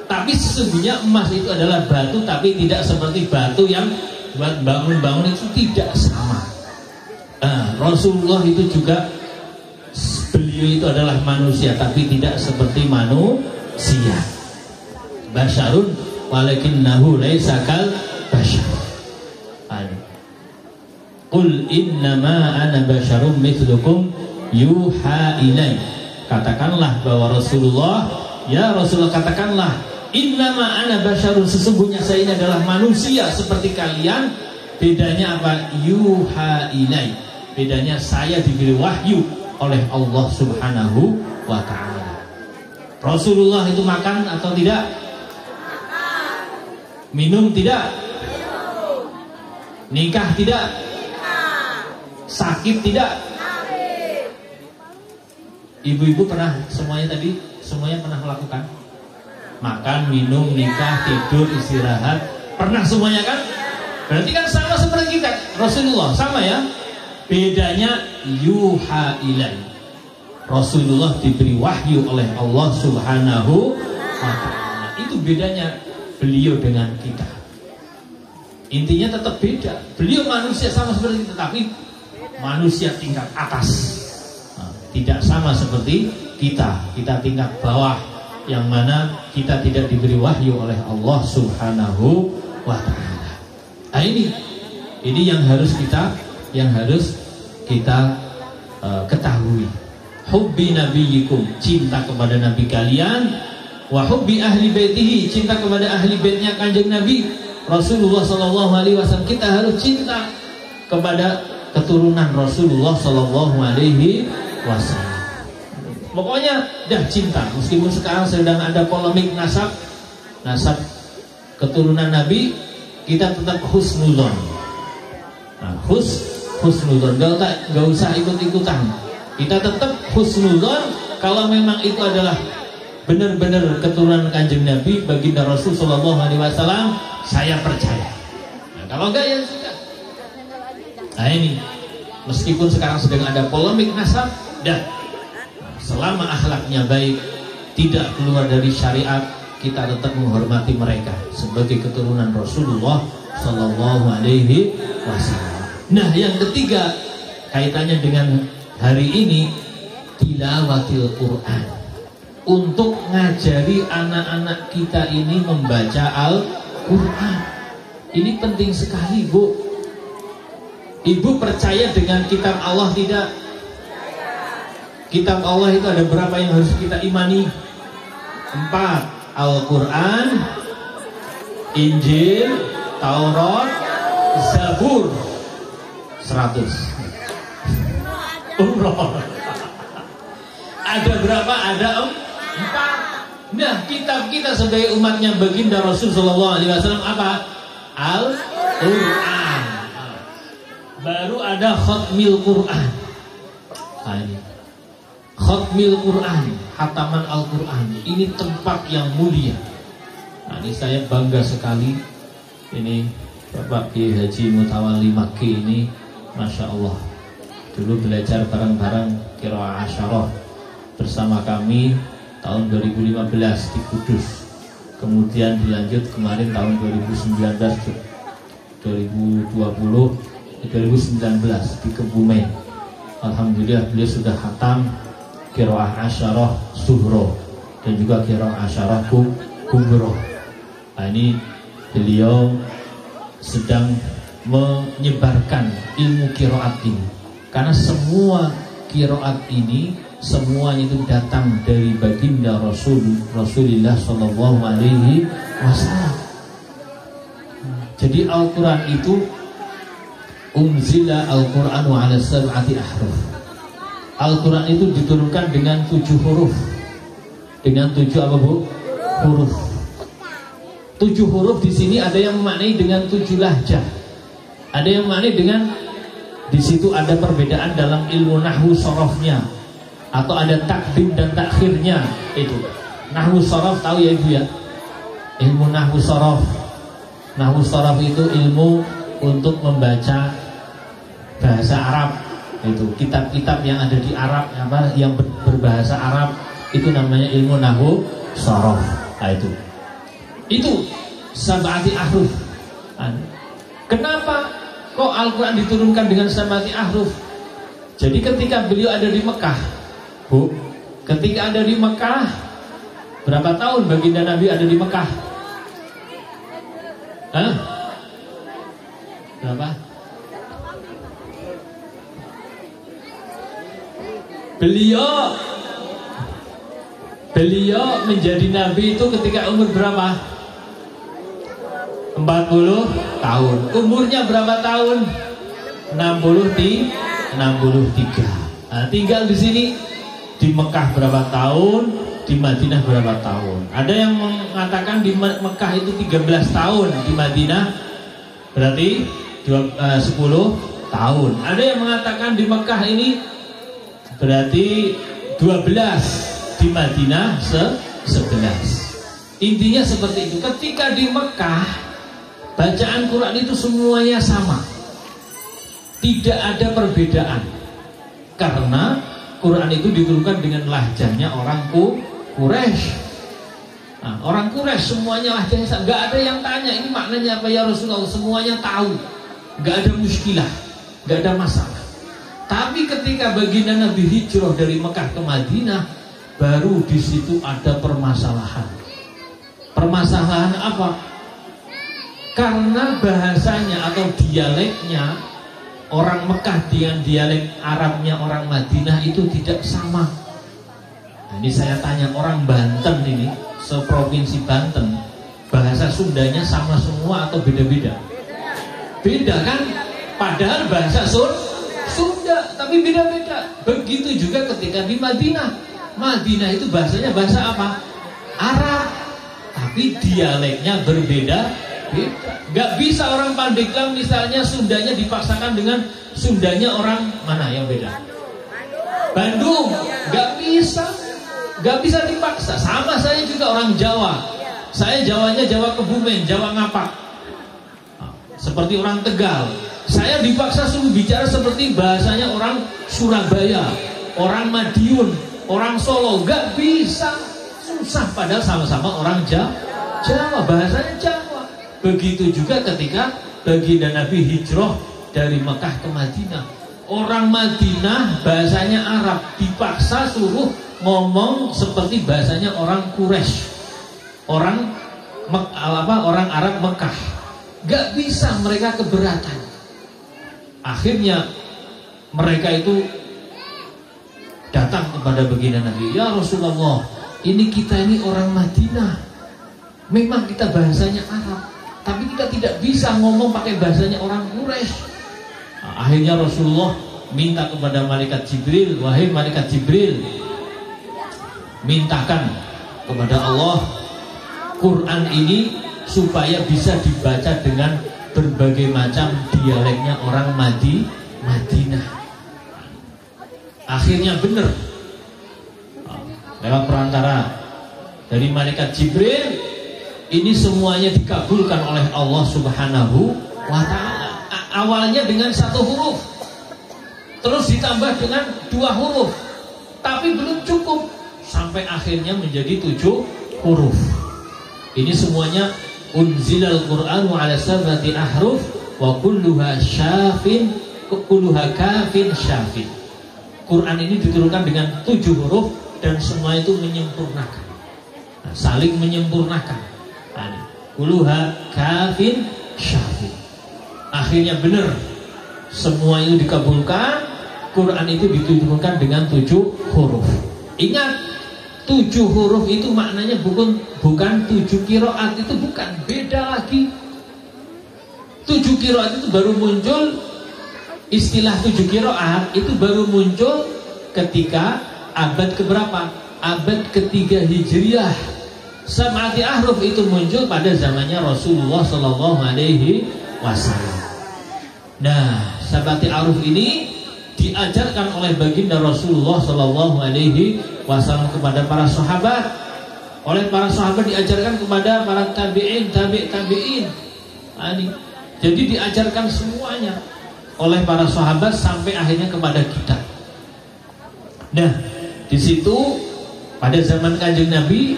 Tapi sesungguhnya emas itu adalah batu tapi tidak seperti batu yang buat bangun-bangun, itu tidak sama. Rasulullah itu juga, beliau itu adalah manusia tapi tidak seperti manusia. Basyarun walakinnahu laisa kal basyar. Qul innama ana basyarum mithlukum yuha ilai. Katakanlah bahwa Rasulullah, ya Rasulullah katakanlah, innama ana basyarun, sesungguhnya saya ini adalah manusia seperti kalian. Bedanya apa? Yuha ilai, bedanya saya diberi wahyu oleh Allah Subhanahu wa ta'ala. Rasulullah itu makan atau tidak? Minum tidak? Nikah tidak? Sakit tidak? Ibu-ibu pernah semuanya tadi, semuanya pernah melakukan? Makan, minum, nikah, tidur, istirahat, pernah semuanya kan? Berarti kan sama seperti kita. Rasulullah sama ya. Bedanya yuha ilai, Rasulullah diberi wahyu oleh Allah Subhanahu wa ta'ala. Itu bedanya beliau dengan kita. Intinya tetap beda. Beliau manusia sama seperti kita, tapi manusia tingkat atas. Tidak sama seperti kita. Kita tingkat bawah, yang mana kita tidak diberi wahyu oleh Allah Subhanahu wa ta'ala. Nah ini yang harus kita ketahui. Hubbi nabiyikum, cinta kepada nabi kalian. Wa hubbi ahli baitihi, cinta kepada ahli baitnya kanjeng Nabi Rasulullah Sallallahu Alaihi Wasallam. Kita harus cinta kepada keturunan Rasulullah Sallallahu Alaihi Wasallam. Pokoknya dah cinta. Meskipun sekarang sedang ada polemik nasab keturunan Nabi, kita tetap husnuzon. Nah, husnuzon, gak usah ikut-ikutan. Kita tetap husnuzon. Kalau memang itu adalah benar-benar keturunan kanjeng Nabi, baginda Rasul Sallallahu Alaihi Wasallam, saya percaya. Nah, kalau enggak ya sudah. Nah ini, meskipun sekarang sedang ada polemik nasab, dan selama akhlaknya baik, tidak keluar dari syariat, kita tetap menghormati mereka sebagai keturunan Rasulullah Sallallahu Alaihi Wasallam. Nah yang ketiga, kaitannya dengan hari ini, tilawatil Quran. Untuk ngajari anak-anak kita ini membaca Al-Quran. Ini penting sekali, Bu. Ibu percaya dengan kitab Allah tidak? Kitab Allah itu ada berapa yang harus kita imani? 4. Al-Quran, Injil, Taurat, Zabur 100. Umroh. Ada berapa? Ada 4. Nah, kitab kita sebagai umatnya baginda Rasul sallallahu alaihi wasallam apa? Al-Qur'an. Baru ada khatmil Qur'an. Nah, ini khatmil Qur'an, hataman Al-Qur'an. Ini tempat yang mulia. Nah, ini saya bangga sekali. Ini Bapak Kiai Haji Mutawalli Makki ini, Masya Allah. Dulu belajar bareng-bareng Qiraah Asyarah bersama kami tahun 2015 di Kudus. Kemudian dilanjut kemarin tahun 2019 di Kebumen. Alhamdulillah beliau sudah khatam Qiraah Asyarah Suhro dan juga Qiraah Asyarah Kubro. Nah, ini beliau sedang menyebarkan ilmu qiraat ini, karena semua qiraat ini semuanya itu datang dari baginda Rasulullah Shallallahu Alaihi Wasallam. Jadi Al-Quran itu unzila Al-Quranu ala sab'ati ahruf. Al-Quran itu diturunkan dengan 7 huruf. Dengan 7 apa bu? Huruf. 7 huruf di sini ada yang memaknai dengan 7 lahjah. Ada yang memaknai dengan, di situ ada perbedaan dalam ilmu nahwu sorofnya, atau ada takdim dan takhirnya. Itu nahwu sorof, tahu ya ibu ya? Ilmu nahwu sorof. Nahwu sorof itu ilmu untuk membaca bahasa Arab. Itu kitab-kitab yang ada di Arab, apa yang berbahasa Arab, itu namanya ilmu nahwu sorof. Nah, itu sab'ati ahruf. Kenapa kok Al-Quran diturunkan dengan sab'ati ahruf? Jadi ketika beliau ada di Mekah, bu, ketika ada di Mekah, berapa tahun baginda Nabi ada di Mekah? Hah? Berapa? Beliau menjadi Nabi itu ketika umur berapa? 40 tahun. Umurnya berapa tahun? 63. Nah, tinggal di sini di Mekah berapa tahun, di Madinah berapa tahun. Ada yang mengatakan di Mekah itu 13 tahun, di Madinah berarti 10 tahun. Ada yang mengatakan di Mekah ini berarti 12, di Madinah 11. Intinya seperti itu. Ketika di Mekah, bacaan Quran itu semuanya sama, tidak ada perbedaan, karena Quran itu diturunkan dengan lahjahnya orang Quraisy. Nah, orang Quraisy semuanya lahjahnya sama. Gak ada yang tanya ini maknanya apa ya Rasulullah, semuanya tahu, gak ada muskilah, gak ada masalah. Tapi ketika baginda Nabi hijrah dari Mekah ke Madinah, baru di situ ada permasalahan. Permasalahan apa? Karena bahasanya atau dialeknya orang Mekah dengan dialek Arabnya orang Madinah itu tidak sama. Nah, ini saya tanya orang Banten ini, seprovinsi Banten, bahasa Sundanya sama semua atau beda-beda? Beda kan? Padahal bahasa Sunda, tapi beda-beda. Begitu juga ketika di Madinah. Madinah itu bahasanya bahasa apa? Arab, tapi dialeknya berbeda. Gak bisa orang Pandeglang misalnya Sundanya dipaksakan dengan Sundanya orang mana yang beda? Bandung. Gak bisa dipaksa. Sama saya juga orang Jawa. Saya Jawanya Jawa Kebumen, Jawa Ngapak. Seperti orang Tegal. Saya dipaksa suruh bicara seperti bahasanya orang Surabaya, orang Madiun, orang Solo. Gak bisa. Susah, padahal sama-sama orang Jawa, bahasanya Jawa. Begitu juga ketika baginda Nabi hijrah dari Mekah ke Madinah. Orang Madinah bahasanya Arab, dipaksa suruh ngomong seperti bahasanya orang Quraisy, orang Arab Mekah. Gak bisa, mereka keberatan. Akhirnya mereka itu datang kepada baginda Nabi, ya Rasulullah, ini kita ini orang Madinah, memang kita bahasanya Arab, tapi kita tidak bisa ngomong pakai bahasanya orang Quraisy. Nah, akhirnya Rasulullah minta kepada malaikat Jibril, wahai malaikat Jibril, mintakan kepada Allah Quran ini supaya bisa dibaca dengan berbagai macam dialeknya orang Madinah. Akhirnya benar, lewat perantara dari malaikat Jibril, ini semuanya dikabulkan oleh Allah Subhanahu wa ta'ala. Awalnya dengan 1 huruf, terus ditambah dengan 2 huruf, tapi belum cukup, sampai akhirnya menjadi 7 huruf. Ini semuanya unzilal Qur'anu ala 7 ahruf wa kulluha kafin syafin. Quran ini diturunkan dengan 7 huruf dan semua itu menyempurnakan, saling menyempurnakan. Kulluha kafin syafin. Akhirnya benar, semua itu dikabulkan. Quran itu diturunkan dengan 7 huruf. Ingat, 7 huruf itu maknanya bukan 7 qiraat, itu bukan, beda lagi. 7 qiraat itu baru muncul, istilah 7 qiraat itu baru muncul ketika abad keberapa? Abad ke-3 Hijriah. 7 ahruf itu muncul pada zamannya Rasulullah Sallallahu Alaihi Wasallam. Nah, 7 ahruf ini diajarkan oleh baginda Rasulullah Sallallahu Alaihi Wasallam kepada para sahabat. Oleh para sahabat diajarkan kepada para tabi'in. Jadi diajarkan semuanya oleh para sahabat sampai akhirnya kepada kita. Nah, di situ pada zaman Kanjeng Nabi,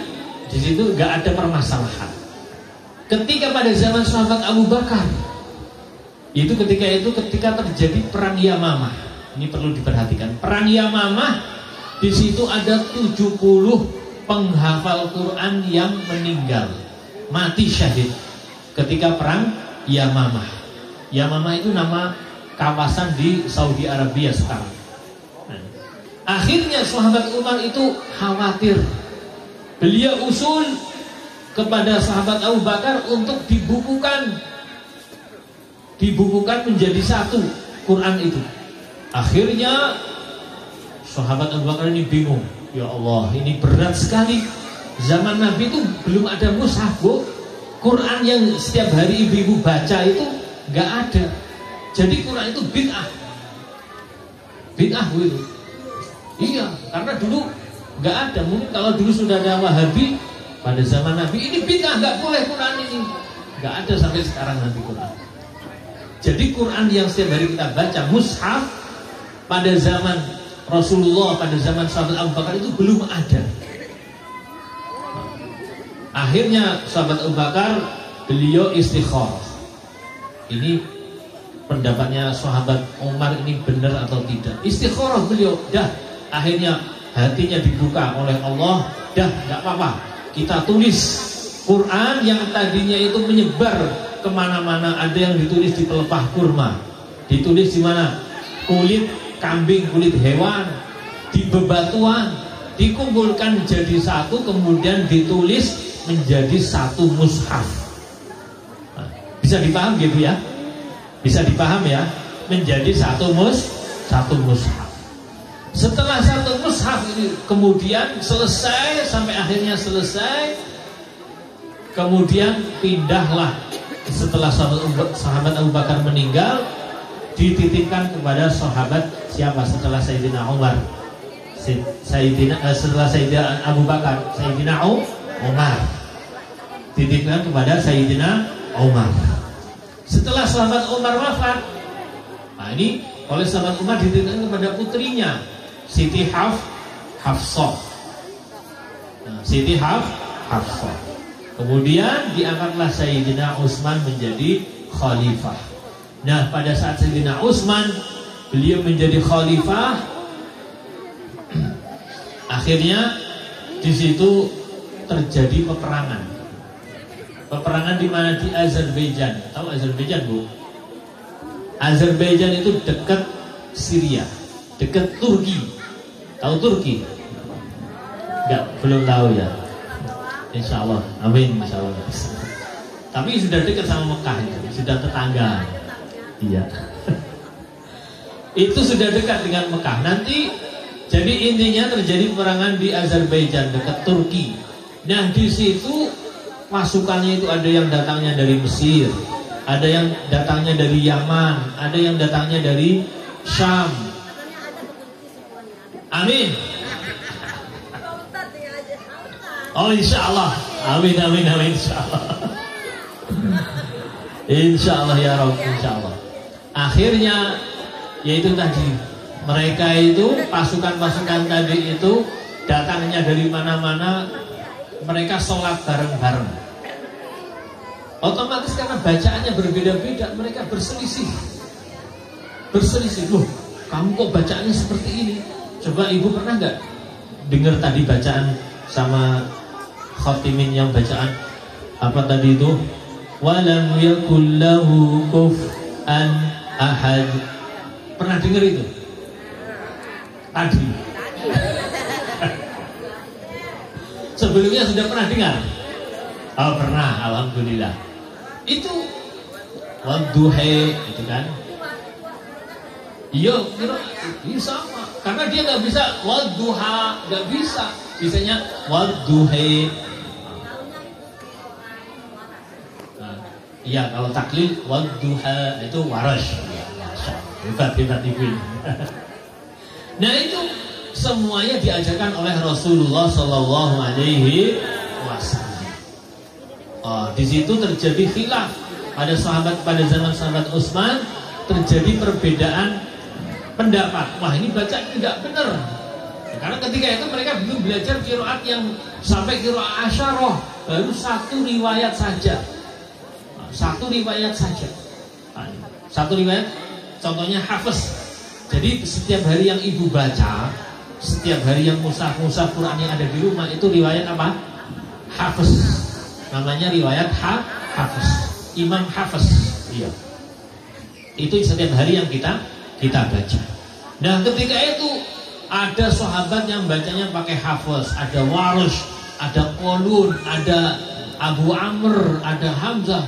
di situ nggak ada permasalahan. Ketika pada zaman sahabat Abu Bakar, itu ketika terjadi perang Yamamah. Ini perlu diperhatikan. Perang Yamamah, di situ ada 70 penghafal Quran yang meninggal, mati syahid ketika perang Yamamah. Yamamah itu nama kawasan di Saudi Arabia sekarang. Akhirnya sahabat Umar itu khawatir. Beliau usul kepada sahabat Abu Bakar untuk dibukukan menjadi 1 Quran itu. Akhirnya sahabat Abu Bakar ini bingung. Ya Allah, ini berat sekali. Zaman Nabi itu belum ada mushaf, Bu. Quran yang setiap hari ibu-ibu baca itu nggak ada. Jadi Quran itu bid'ah, Bu itu. Iya, karena dulu nggak ada. Mungkin kalau dulu sudah ada Wahabi pada zaman Nabi, ini bid'ah, nggak boleh Quran ini. Nggak ada sampai sekarang nanti Quran. Jadi Quran yang setiap hari kita baca, mushaf, pada zaman Rasulullah, pada zaman sahabat Abu Bakar itu belum ada. Akhirnya sahabat Abu Bakar, beliau istikharah. Ini pendapatnya sahabat Umar ini benar atau tidak. Istikharah beliau, dah. Akhirnya hatinya dibuka oleh Allah, dah nggak apa-apa, kita tulis Quran yang tadinya itu menyebar kemana-mana. Ada yang ditulis di pelepah kurma, ditulis di mana? Kulit kambing, kulit hewan, di bebatuan, dikumpulkan jadi 1, kemudian ditulis menjadi 1 mushaf. Nah, bisa dipaham gitu ya? Bisa dipaham ya? Menjadi 1 mushaf. Setelah 1 mushaf ini kemudian selesai, sampai akhirnya selesai, kemudian pindahlah setelah sahabat Abu Bakar meninggal, dititipkan kepada sahabat siapa setelah Sayyidina Umar? Setelah Sayyidina Abu Bakar, Sayyidina Umar. Dititipkan kepada Sayyidina Umar. Setelah sahabat Umar wafat, nah ini oleh sahabat Umar dititipkan kepada putrinya Siti Hafsah. Nah, Siti Hafsah. Kemudian diangkatlah Sayyidina Utsman menjadi khalifah. Nah, pada saat Sayyidina Utsman beliau menjadi khalifah, akhirnya di situ terjadi peperangan. Peperangan di mana? Di Azerbaijan. Tahu Azerbaijan, Bu? Azerbaijan itu dekat Syria, dekat Turki. Tahu Turki? Enggak, belum tahu ya. Insya Allah, amin, insya Allah. Tapi sudah dekat sama Mekah itu, sudah tetangga. Iya. Itu sudah dekat dengan Mekah. Nanti jadi intinya terjadi peperangan di Azerbaijan dekat Turki. Nah di situ pasukannya itu ada yang datangnya dari Mesir, ada yang datangnya dari Yaman, ada yang datangnya dari Syam. Amin. Oh insya Allah. Amin amin amin insya Allah. Insya Allah ya Rabb, insya Allah. Akhirnya yaitu tadi mereka itu pasukan-pasukan tadi itu datangnya dari mana-mana, mereka sholat bareng-bareng. Otomatis karena bacaannya berbeda-beda, mereka berselisih. Loh, kamu kok bacaannya seperti ini? Coba ibu pernah nggak dengar tadi bacaan sama khatimin yang bacaan apa tadi itu? Walam yakul lahu kufuwan ahad. Pernah dengar itu? Tadi. Sebelumnya sudah pernah dengar? Oh pernah, alhamdulillah. Itu wadduha itu kan? Iya, ini sama. Karena dia nggak bisa wadduha, nggak bisa. Bisanya wadduha. Iya, kalau taklil wadduha itu Warash. Hebat ibu. Nah itu semuanya diajarkan oleh Rasulullah Sallallahu Alaihi Wasallam. Di situ terjadi khilaf pada zaman sahabat Utsman, terjadi perbedaan pendapat. Wah ini bacaan tidak benar. Karena ketika itu mereka belum belajar qiraat yang sampai qiraat asyarah, baru satu riwayat saja. Satu riwayat, contohnya hafaz. Jadi setiap hari yang ibu baca, setiap hari yang mushaf Quran yang ada di rumah itu riwayat apa? Hafaz. Namanya riwayat hafaz. Imam hafaz. Iya. Itu setiap hari yang kita baca. Nah, ketika itu ada sahabat yang bacanya pakai hafaz, ada Warush, ada Qolun, ada Abu Amr, ada Hamzah.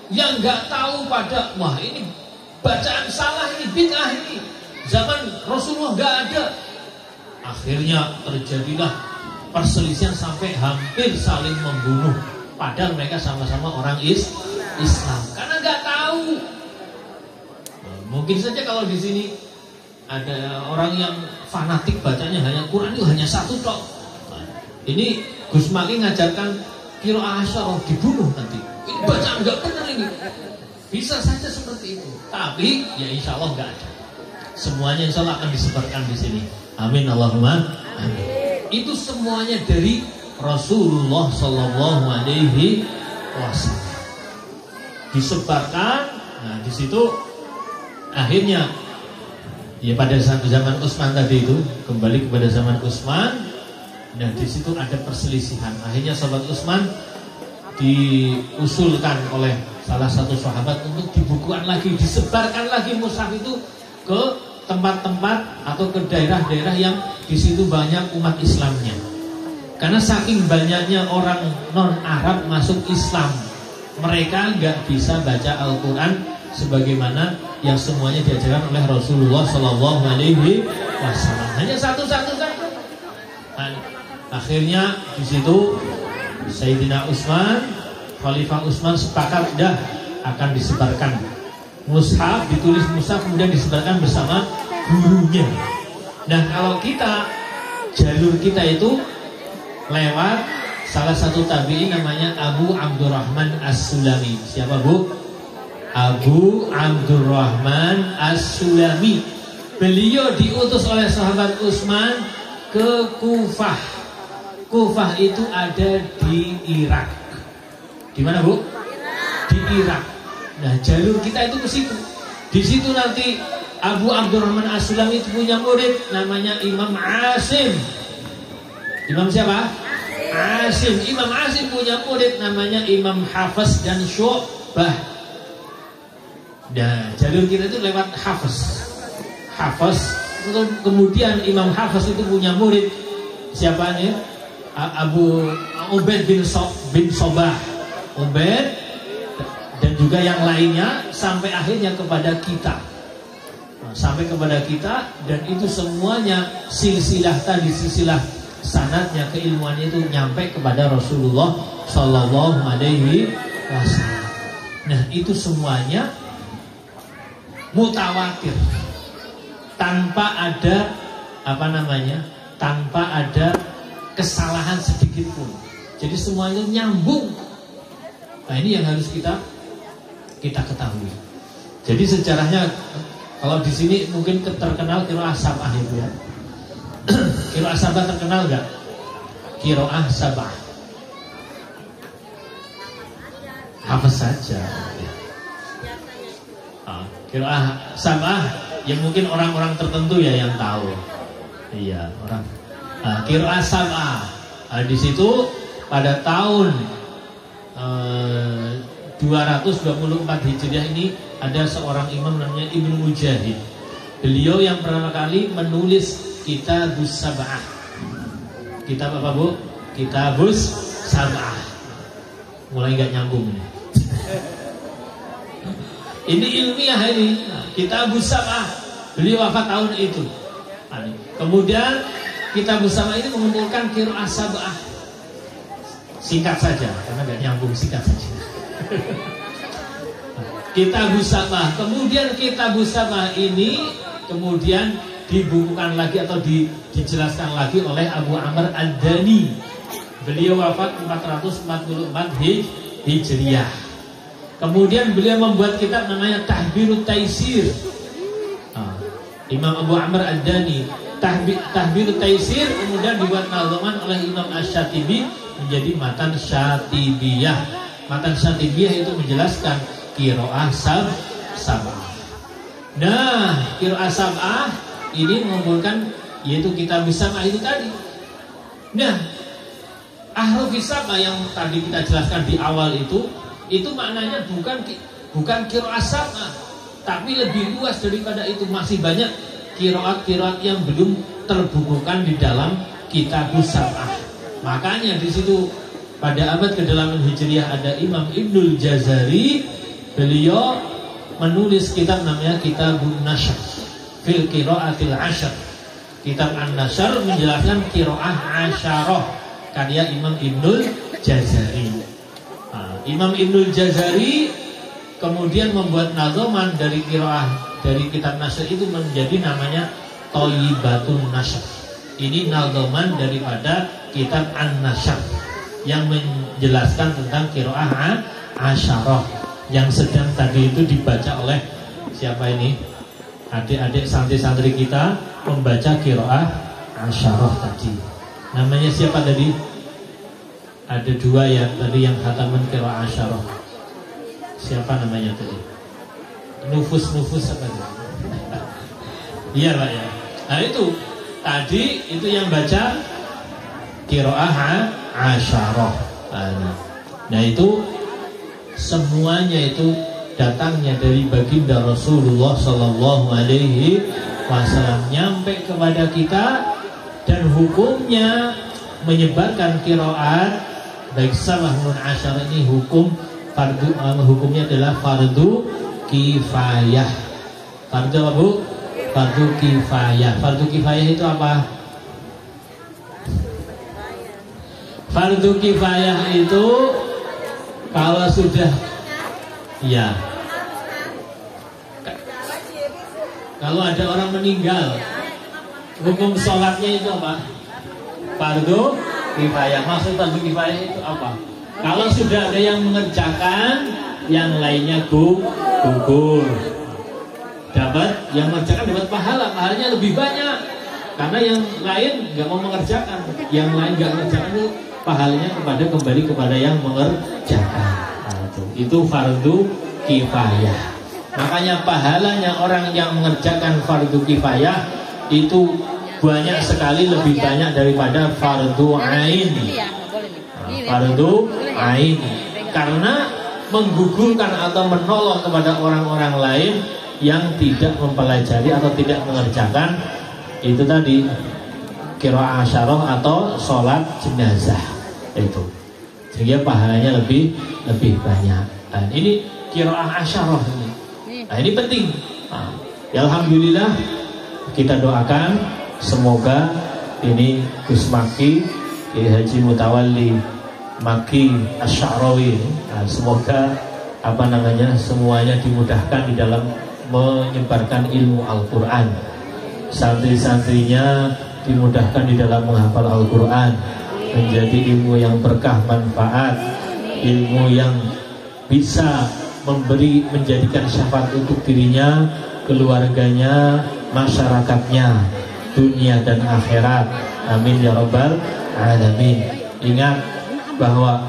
Yang nggak tahu pada, wah ini bacaan salah, ini bid'ah ini. Zaman Rasulullah nggak ada. Akhirnya terjadilah perselisihan sampai hampir saling membunuh. Padahal mereka sama-sama orang Islam. Karena nggak tahu. Nah, mungkin saja kalau di sini ada orang yang fanatik bacanya hanya Quran itu hanya satu tok. Nah, ini Gus Maki ngajarkan qiraah asyarah dibunuh nanti. Ini bacaan nggak benar ini. Bisa saja seperti itu. Tapi ya insya Allah nggak ada. Semuanya insya Allah akan disebarkan di sini. Amin Allahumma amin. Itu semuanya dari Rasulullah Sallallahu Alaihi Wasallam. Disebarkan. Nah di situ akhirnya ya pada zaman Utsman tadi itu kembali kepada zaman Utsman. Nah di situ ada perselisihan. Akhirnya sahabat Utsman diusulkan oleh salah satu sahabat untuk dibukukan lagi, disebarkan lagi mushaf itu ke tempat-tempat atau ke daerah-daerah yang di situ banyak umat Islamnya. Karena saking banyaknya orang non-Arab masuk Islam, mereka nggak bisa baca Al-Quran sebagaimana yang semuanya diajarkan oleh Rasulullah Sallallahu Alaihi Wasallam. Hanya satu-satu saja. Akhirnya di situ Sayyidina Utsman, Khalifah Utsman sepakat dah akan disebarkan mushaf, ditulis mushaf kemudian disebarkan bersama gurunya. Nah kalau kita, jalur kita itu lewat salah satu tabi'in namanya Abu Abdurrahman As-Sulami. Siapa Bu? Abu Abdurrahman As-Sulami. Beliau diutus oleh sahabat Utsman ke Kufah. Kufah itu ada di Irak. Di mana Bu? Di Irak. Nah jalur kita itu ke situ. Di situ nanti Abu Abdurrahman As-Sulami itu punya murid namanya Imam Asim. Imam siapa? Asim. Imam Asim punya murid namanya Imam Hafaz dan Syu'bah. Nah jalur kita itu lewat Hafaz. Kemudian Imam Hafaz itu punya murid siapa nih? Abu Ubaid bin Sobah. Ubaid juga yang lainnya sampai akhirnya kepada kita. Sampai kepada kita, dan itu semuanya silsilah tadi, silsilah sanadnya, keilmuannya itu nyampe kepada Rasulullah Sallallahu Alaihi Wasallam. Nah, itu semuanya mutawatir, tanpa ada tanpa ada kesalahan sedikit pun. Jadi semuanya nyambung. Nah, ini yang harus kita ketahui. Jadi sejarahnya, kalau di sini mungkin terkenal qiraah sab'ah itu ya. Qiraah sab'ah terkenal enggak? Qiraah sab'ah. Apa saja. Qiraah sab'ah yang mungkin orang-orang tertentu ya yang tahu. Iya, orang. Qiraah sab'ah. Di situ pada tahun 224 Hijriah ini ada seorang imam namanya Ibnu Mujahid. Beliau yang pertama kali menulis Kitabus Sab'ah. Kitab apa, Bu? Kitabus Sab'ah. Mulai nggak nyambung ini. Ini ilmiah ini. Kitabus Sab'ah. Beliau wafat tahun itu. Kemudian Kitabus Sab'ah ini mengumpulkan qiraah sab'ah. Singkat saja, karena nggak nyambung, singkat saja. Kitabus Sab'ah. Kemudian Kitabus Sab'ah ini kemudian dibukukan lagi atau dijelaskan lagi oleh Abu Amr Ad-Dani. Beliau wafat 444 Hijriah. Kemudian beliau membuat kitab namanya Tahbirut Taisir. Imam Abu Amr Ad-Dani, Tahbirut Taisir, kemudian dibuat nazman oleh Imam Asy-Syatibi menjadi Matan Syatibiyah. Matan Syatibiyah itu menjelaskan qiraah sab'ah. Nah, qiraah sab'ah ini mengumpulkan yaitu Kitabus Sab'ah itu tadi. Nah, ahruf sab'ah yang tadi kita jelaskan di awal itu maknanya bukan qiraah sab'ah, tapi lebih luas daripada itu. Masih banyak qiraat-qiraat yang belum terbukukan di dalam Kitabus Sab'ah. Makanya di situ pada abad ke-8 Hijriah ada Imam Ibnul Jazari. Beliau menulis kitab namanya Kitabun Nashr fil Qiraatil Ashr. Kitab An-Nashr menjelaskan qiraah asyarah karya Imam Ibnul Jazari. Imam Ibnul Jazari kemudian membuat nazoman dari qiraah dari kitab Nashr itu menjadi namanya Thayyibatun Nashr. Ini nazoman daripada kitab An-Nashr yang menjelaskan tentang qiraah asyarah yang sedang tadi itu dibaca oleh siapa ini? Adik-adik santri-santri kita membaca qiraah asyarah tadi. Namanya siapa tadi? Ada dua ya tadi yang khataman qiraah asyarah. Siapa namanya tadi? Nufus apa itu? Iya Pak ya. Nah itu tadi itu yang baca qiraah asyarah. Nah itu semuanya itu datangnya dari baginda Rasulullah Sallallahu Alaihi Wasallam nyampe kepada kita, dan hukumnya menyebarkan qiraat baik sab'ah maupun asyarah ini hukumnya adalah fardu kifayah. Fardu apa, Bu? Fardu kifayah. Fardu kifayah itu apa? Fardu kifayah itu kalau sudah ya, kalau ada orang meninggal, hukum sholatnya itu apa? Fardu kifayah. Maksud fardu kifayah itu apa? Kalau sudah ada yang mengerjakan, yang lainnya gugur. Yang mengerjakan dapat pahalanya lebih banyak, karena yang lain nggak mau mengerjakan, yang lain nggak mengerjakan itu pahalanya kembali kepada yang mengerjakan. Itu fardu kifayah. Makanya pahalanya orang yang mengerjakan fardu kifayah itu banyak sekali, lebih banyak daripada fardu ain. Fardu ain karena menggugurkan atau menolong kepada orang-orang lain yang tidak mempelajari atau tidak mengerjakan itu tadi qiraah asyarah atau sholat jenazah itu, sehingga pahalanya lebih banyak. Dan ini qiraah asyarah ini. Nah ini penting. Nah, ya alhamdulillah kita doakan semoga ini Gus Maki Haji Mutawalli Maki Asy'arawi, nah, semoga semuanya dimudahkan di dalam menyebarkan ilmu Al-Quran. Santri-santrinya dimudahkan di dalam menghafal Al-Quran, menjadi ilmu yang berkah manfaat, ilmu yang bisa menjadikan syafaat untuk dirinya, keluarganya, masyarakatnya, dunia dan akhirat. Amin ya rabbal alamin. Ingat bahwa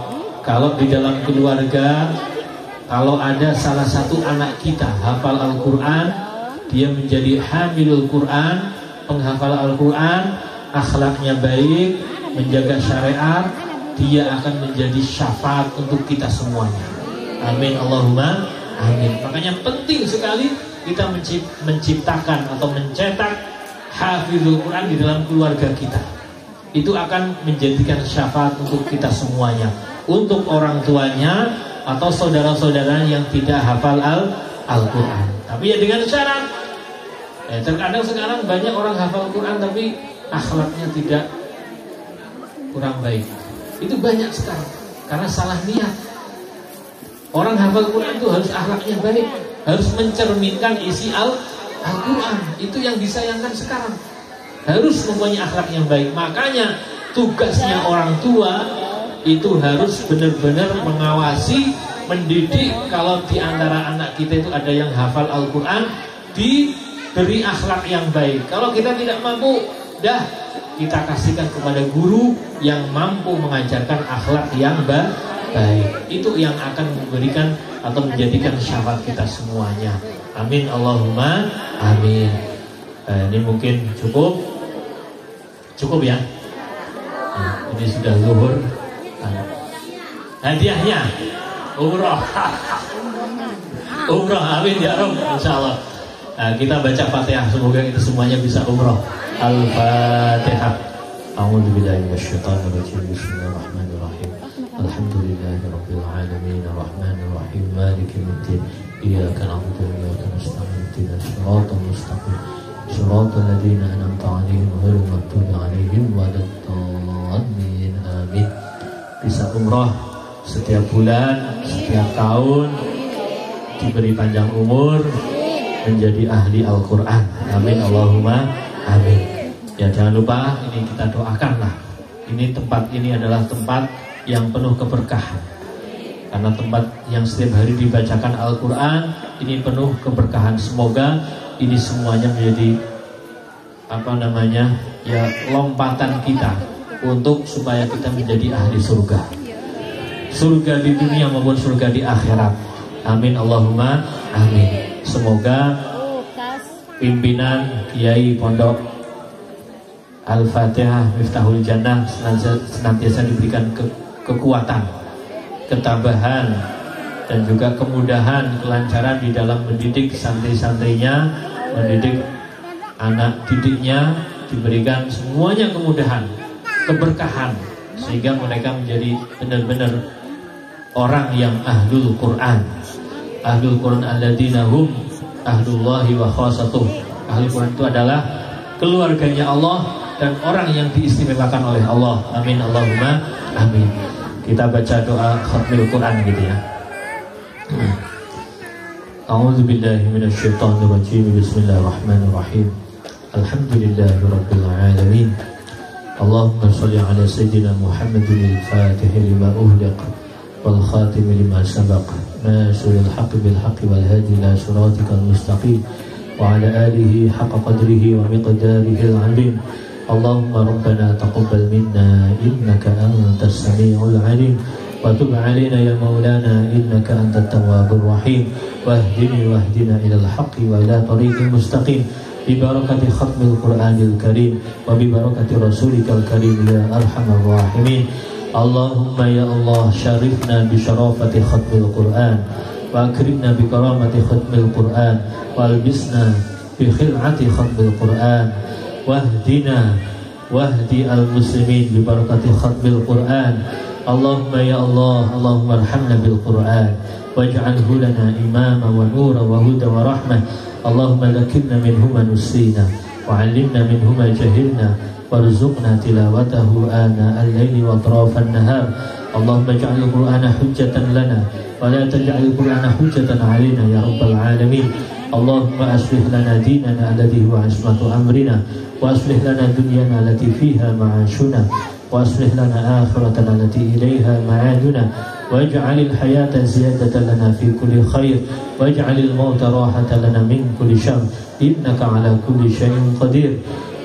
kalau di dalam keluarga, kalau ada salah satu anak kita hafal Al-Quran, dia menjadi hamilul Quran, penghafal Al-Quran, akhlaknya baik, menjaga syariat, dia akan menjadi syafaat untuk kita semuanya. Amin Allahumma amin. Makanya penting sekali kita menciptakan atau mencetak hafizul Quran di dalam keluarga kita. Itu akan menjadikan syafaat untuk kita semuanya, untuk orang tuanya atau saudara-saudara yang tidak hafal Al-Quran. Tapi ya dengan syarat. Terkadang sekarang banyak orang hafal Quran tapi akhlaknya tidak kurang baik. Itu banyak sekarang karena salah niat. Orang hafal Quran itu harus akhlaknya baik, harus mencerminkan isi Al-Quran. Itu yang disayangkan sekarang. Harus mempunyai akhlak yang baik. Makanya tugasnya orang tua itu harus benar-benar mengawasi, mendidik. Kalau di antara anak kita itu ada yang hafal Al-Quran, diberi akhlak yang baik. Kalau kita tidak mampu, kita kasihkan kepada guru yang mampu mengajarkan akhlak yang baik. Itu yang akan memberikan atau menjadikan syafaat kita semuanya. Amin Allahumma amin. Ini mungkin cukup ya. Ini sudah zuhur. Hadiahnya umroh. Amin ya Rabb, insyaallah. Kita baca Fatihah, semoga kita semuanya bisa umroh. Al-Fatihah. A'udzubillahi minasyaitonir rajim. Bismillahirrahmanirrahim. Alhamdulillahirabbil alamin, arrahmanir rahim, maliki yaumiddin. Iyyaka na'budu wa iyyaka nasta'in. Ihdinas siratal mustaqim. Shiratal ladzina an'amta 'alaihim ghairil maghdubi 'alaihim waladdallin. Amin. Bisa umroh setiap bulan, setiap tahun, diberi panjang umur, menjadi ahli Al-Quran. Amin Allahumma amin. Ya jangan lupa ini kita doakanlah. Ini tempat ini adalah tempat yang penuh keberkahan. Karena tempat yang setiap hari dibacakan Al-Quran, ini penuh keberkahan. Semoga ini semuanya menjadi lompatan kita untuk supaya kita menjadi ahli surga. Surga di dunia maupun surga di akhirat. Amin Allahumma amin. Semoga pimpinan Kiai Pondok Al-Fatihah Miftahul Jannah senantiasa diberikan kekuatan, ketabahan, dan juga kemudahan, kelancaran di dalam mendidik santri-santrinya, mendidik anak didiknya, diberikan semuanya kemudahan, keberkahan, sehingga mereka menjadi benar-benar orang yang ahlul Quran. Ahlul Quran alladzina hum ahlullahi wa khasatuh. Ahlul Quran itu adalah keluarganya Allah dan orang yang diistimewakan oleh Allah. Amin Allahumma amin. Kita baca doa khatmil Quran gitu ya. A'udzubillahi minasyaitonir rajim. Bismillahirrahmanirrahim. Alhamdulillahirabbil alamin. Allahumma shalli ala sayyidina Muhammadin al-Fatih lima ughliq wal khatim lima sabaq nasiril haqqi bil haqqi wal hadi ila siratikal mustaqim wa ala alihi haqqa qadrihi wa miqdarihi al-'azim. Allahumma rabbana taqabbal minna innaka antas samiul 'alim wa tub 'alaina ya maulana innaka antat tawwabur rahim wahdina ilal haqqi wa ila tariqil mustaqim bi barakati khatmil Qur'anil Karim wa bi barakati Rasulikal Karim ya arhamar rahimin. Allahumma ya Allah syarifna bi syarafati khatmil Qur'an wa akrimna bi karamati khatmil Qur'an wa albisna bi khil'ati khatmil Qur'an wahdina wahdi al-muslimin bi barakati khatmil Qur'an. Allahumma ya Allah, Allahumma arhamna bil Qur'an واجعله لنا إماما ونورا وهدى ورحمة. اللهم ذكرنا منه ما نسينا وعلمنا منه ما جهلنا وارزقنا تلاوته آناء الليل وأطراف النهار. اللهم اجعل القرآن حجة لنا ولا تجعل القرآن حجة علينا يا رب العالمين. اللهم أصلح لنا ديننا الذي هو عصمة أمرنا وأصلح لنا دنيانا التي فيها معاشنا وأصلح لنا آخرتنا التي إليها معادنا واجعل الحياة زيادة لنا في كل خير واجعل الموت راحة لنا من كل شر إنك على كل شيء قدير.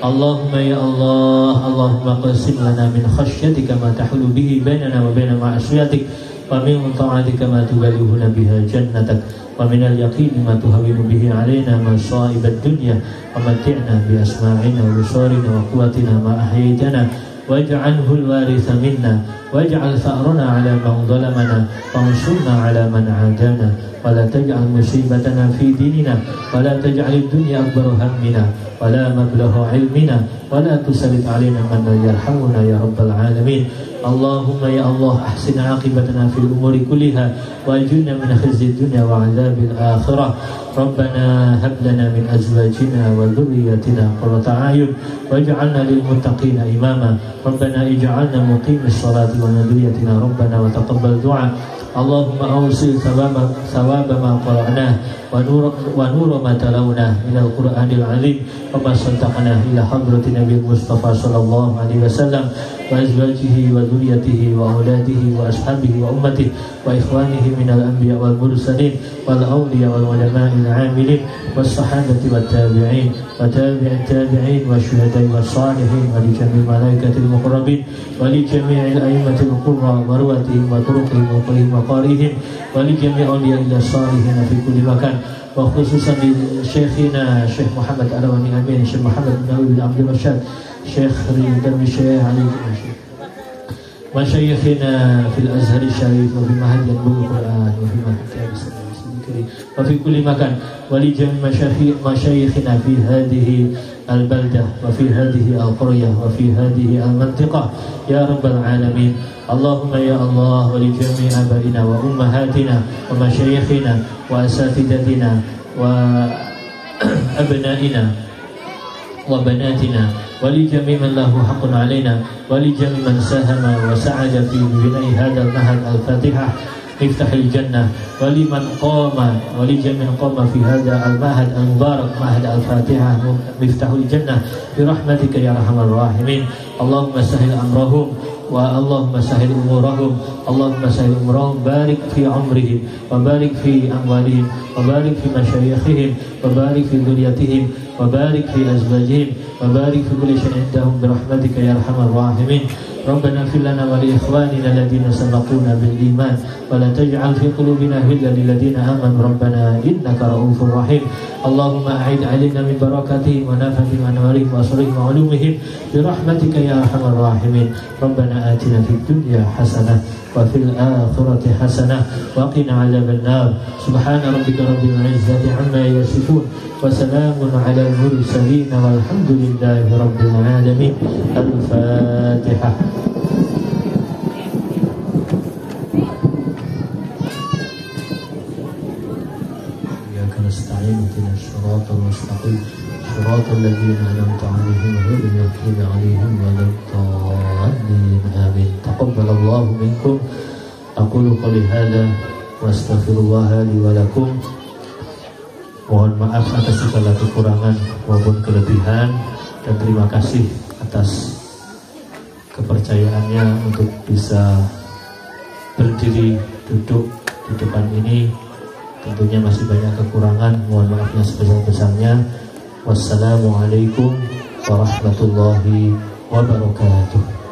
اللهم يا الله اللهم قسم لنا من خشيتك ما تحول به بيننا وبين معصيتك ومن طاعتك ما تبلغنا بها جنتك ومن اليقين ما تهون به علينا مصائب الدنيا ومتعنا بأسماعنا وبصارنا وقوتنا ما أحييتنا واجعله الوارث منا واجعل ثأرنا على من ظلمنا وانصرنا على من عادانا ولا تجعل مصيبتنا في ديننا ولا تجعل الدنيا أكبر همنا ولا مبلغ علمنا ولا تسلط علينا من لا يرحمنا يا رب العالمين. اللهم يا الله أحسن عاقبتنا في الأمور كلها وأجرنا من خزي الدنيا وعذاب الآخرة. ربنا هب لنا من أزواجنا وذريتنا قرة أعين واجعلنا للمتقين إماما. ربنا اجعلنا مقيم الصلاة وذريتنا ربنا وتقبل دعاء. اللهم أوصل ثواب ما قرأناه ونور ما تلوناه من القرآن العظيم وما صدقناه إلى حضرة النبي المصطفى صلى الله عليه وسلم وأزواجه وذريته وأولاده وأصحابه وأمته وإخوانه من الأنبياء والمرسلين والأولياء والعلماء العاملين والصحابة والتابعين وتابع التابعين والشهداء والصالحين ولجميع الملائكة المقربين ولجميع الأئمة القراء ورواتهم وطرقهم وقرهم وقارئهم ولجميع أولياء الله الصالحين في كل مكان وخصوصا لشيخنا الشيخ محمد الألواني أمين الشيخ محمد بن عبد عبد الرشاد الشيخ ريدان الشيخ علي مشايخنا في الأزهر الشريف وفي معهد ينبوع القرآن وفي معهد وفي كل مكان ولجميع مشايخنا في هذه البلدة وفي هذه القرية وفي هذه المنطقة يا رب العالمين. اللهم يا الله ولجميع آبائنا وأمهاتنا ومشايخنا وأساتذتنا وأبنائنا وبناتنا ولجميع من له حق علينا ولجميع من ساهم وسعد في بناء هذا المعهد الفاتحة مفتاح الجنة ولمن قام ولجميع قام في هذا المعهد المبارك معهد الفاتحة مفتاح الجنة برحمتك يا أرحم الراحمين. اللهم سهل أمرهم اللهم سهل أمورهم اللهم سهل أمورهم بارك في عمرهم وبارك في أموالهم وبارك في مشايخهم وبارك في ذريتهم وبارك في أزواجهم وبارك في كل شيء عندهم برحمتك يا أرحم الراحمين. ربنا اغفر لنا ولإخواننا الذين سبقونا بالإيمان ولا تجعل في قلوبنا غلا للذين آمنوا ربنا إنك رؤوف رحيم. اللهم أعد علينا من بركاتهم ونفعهم وأنوارهم وأسرارهم وعلومهم برحمتك يا أرحم الراحمين. ربنا آتنا في الدنيا حسنة وفي الآخرة حسنة وقنا عذاب النار. سبحان ربك رب العزة عما يصفون وسلام على المرسلين والحمد لله رب العالمين. الفاتحة. إياك نستعين اهدنا الصراط المستقيم صراط الذين أنعمت عليهم غير المغضوب عليهم ولا الضالين آمين. تقبل الله منكم. أقول قولي هذا واستغفر الله لي ولكم. Mohon maaf atas segala kekurangan maupun kelebihan dan terima kasih atas kepercayaannya untuk bisa berdiri duduk di depan ini. Tentunya masih banyak kekurangan, mohon maafnya sebesar-besarnya. Wassalamualaikum warahmatullahi wabarakatuh.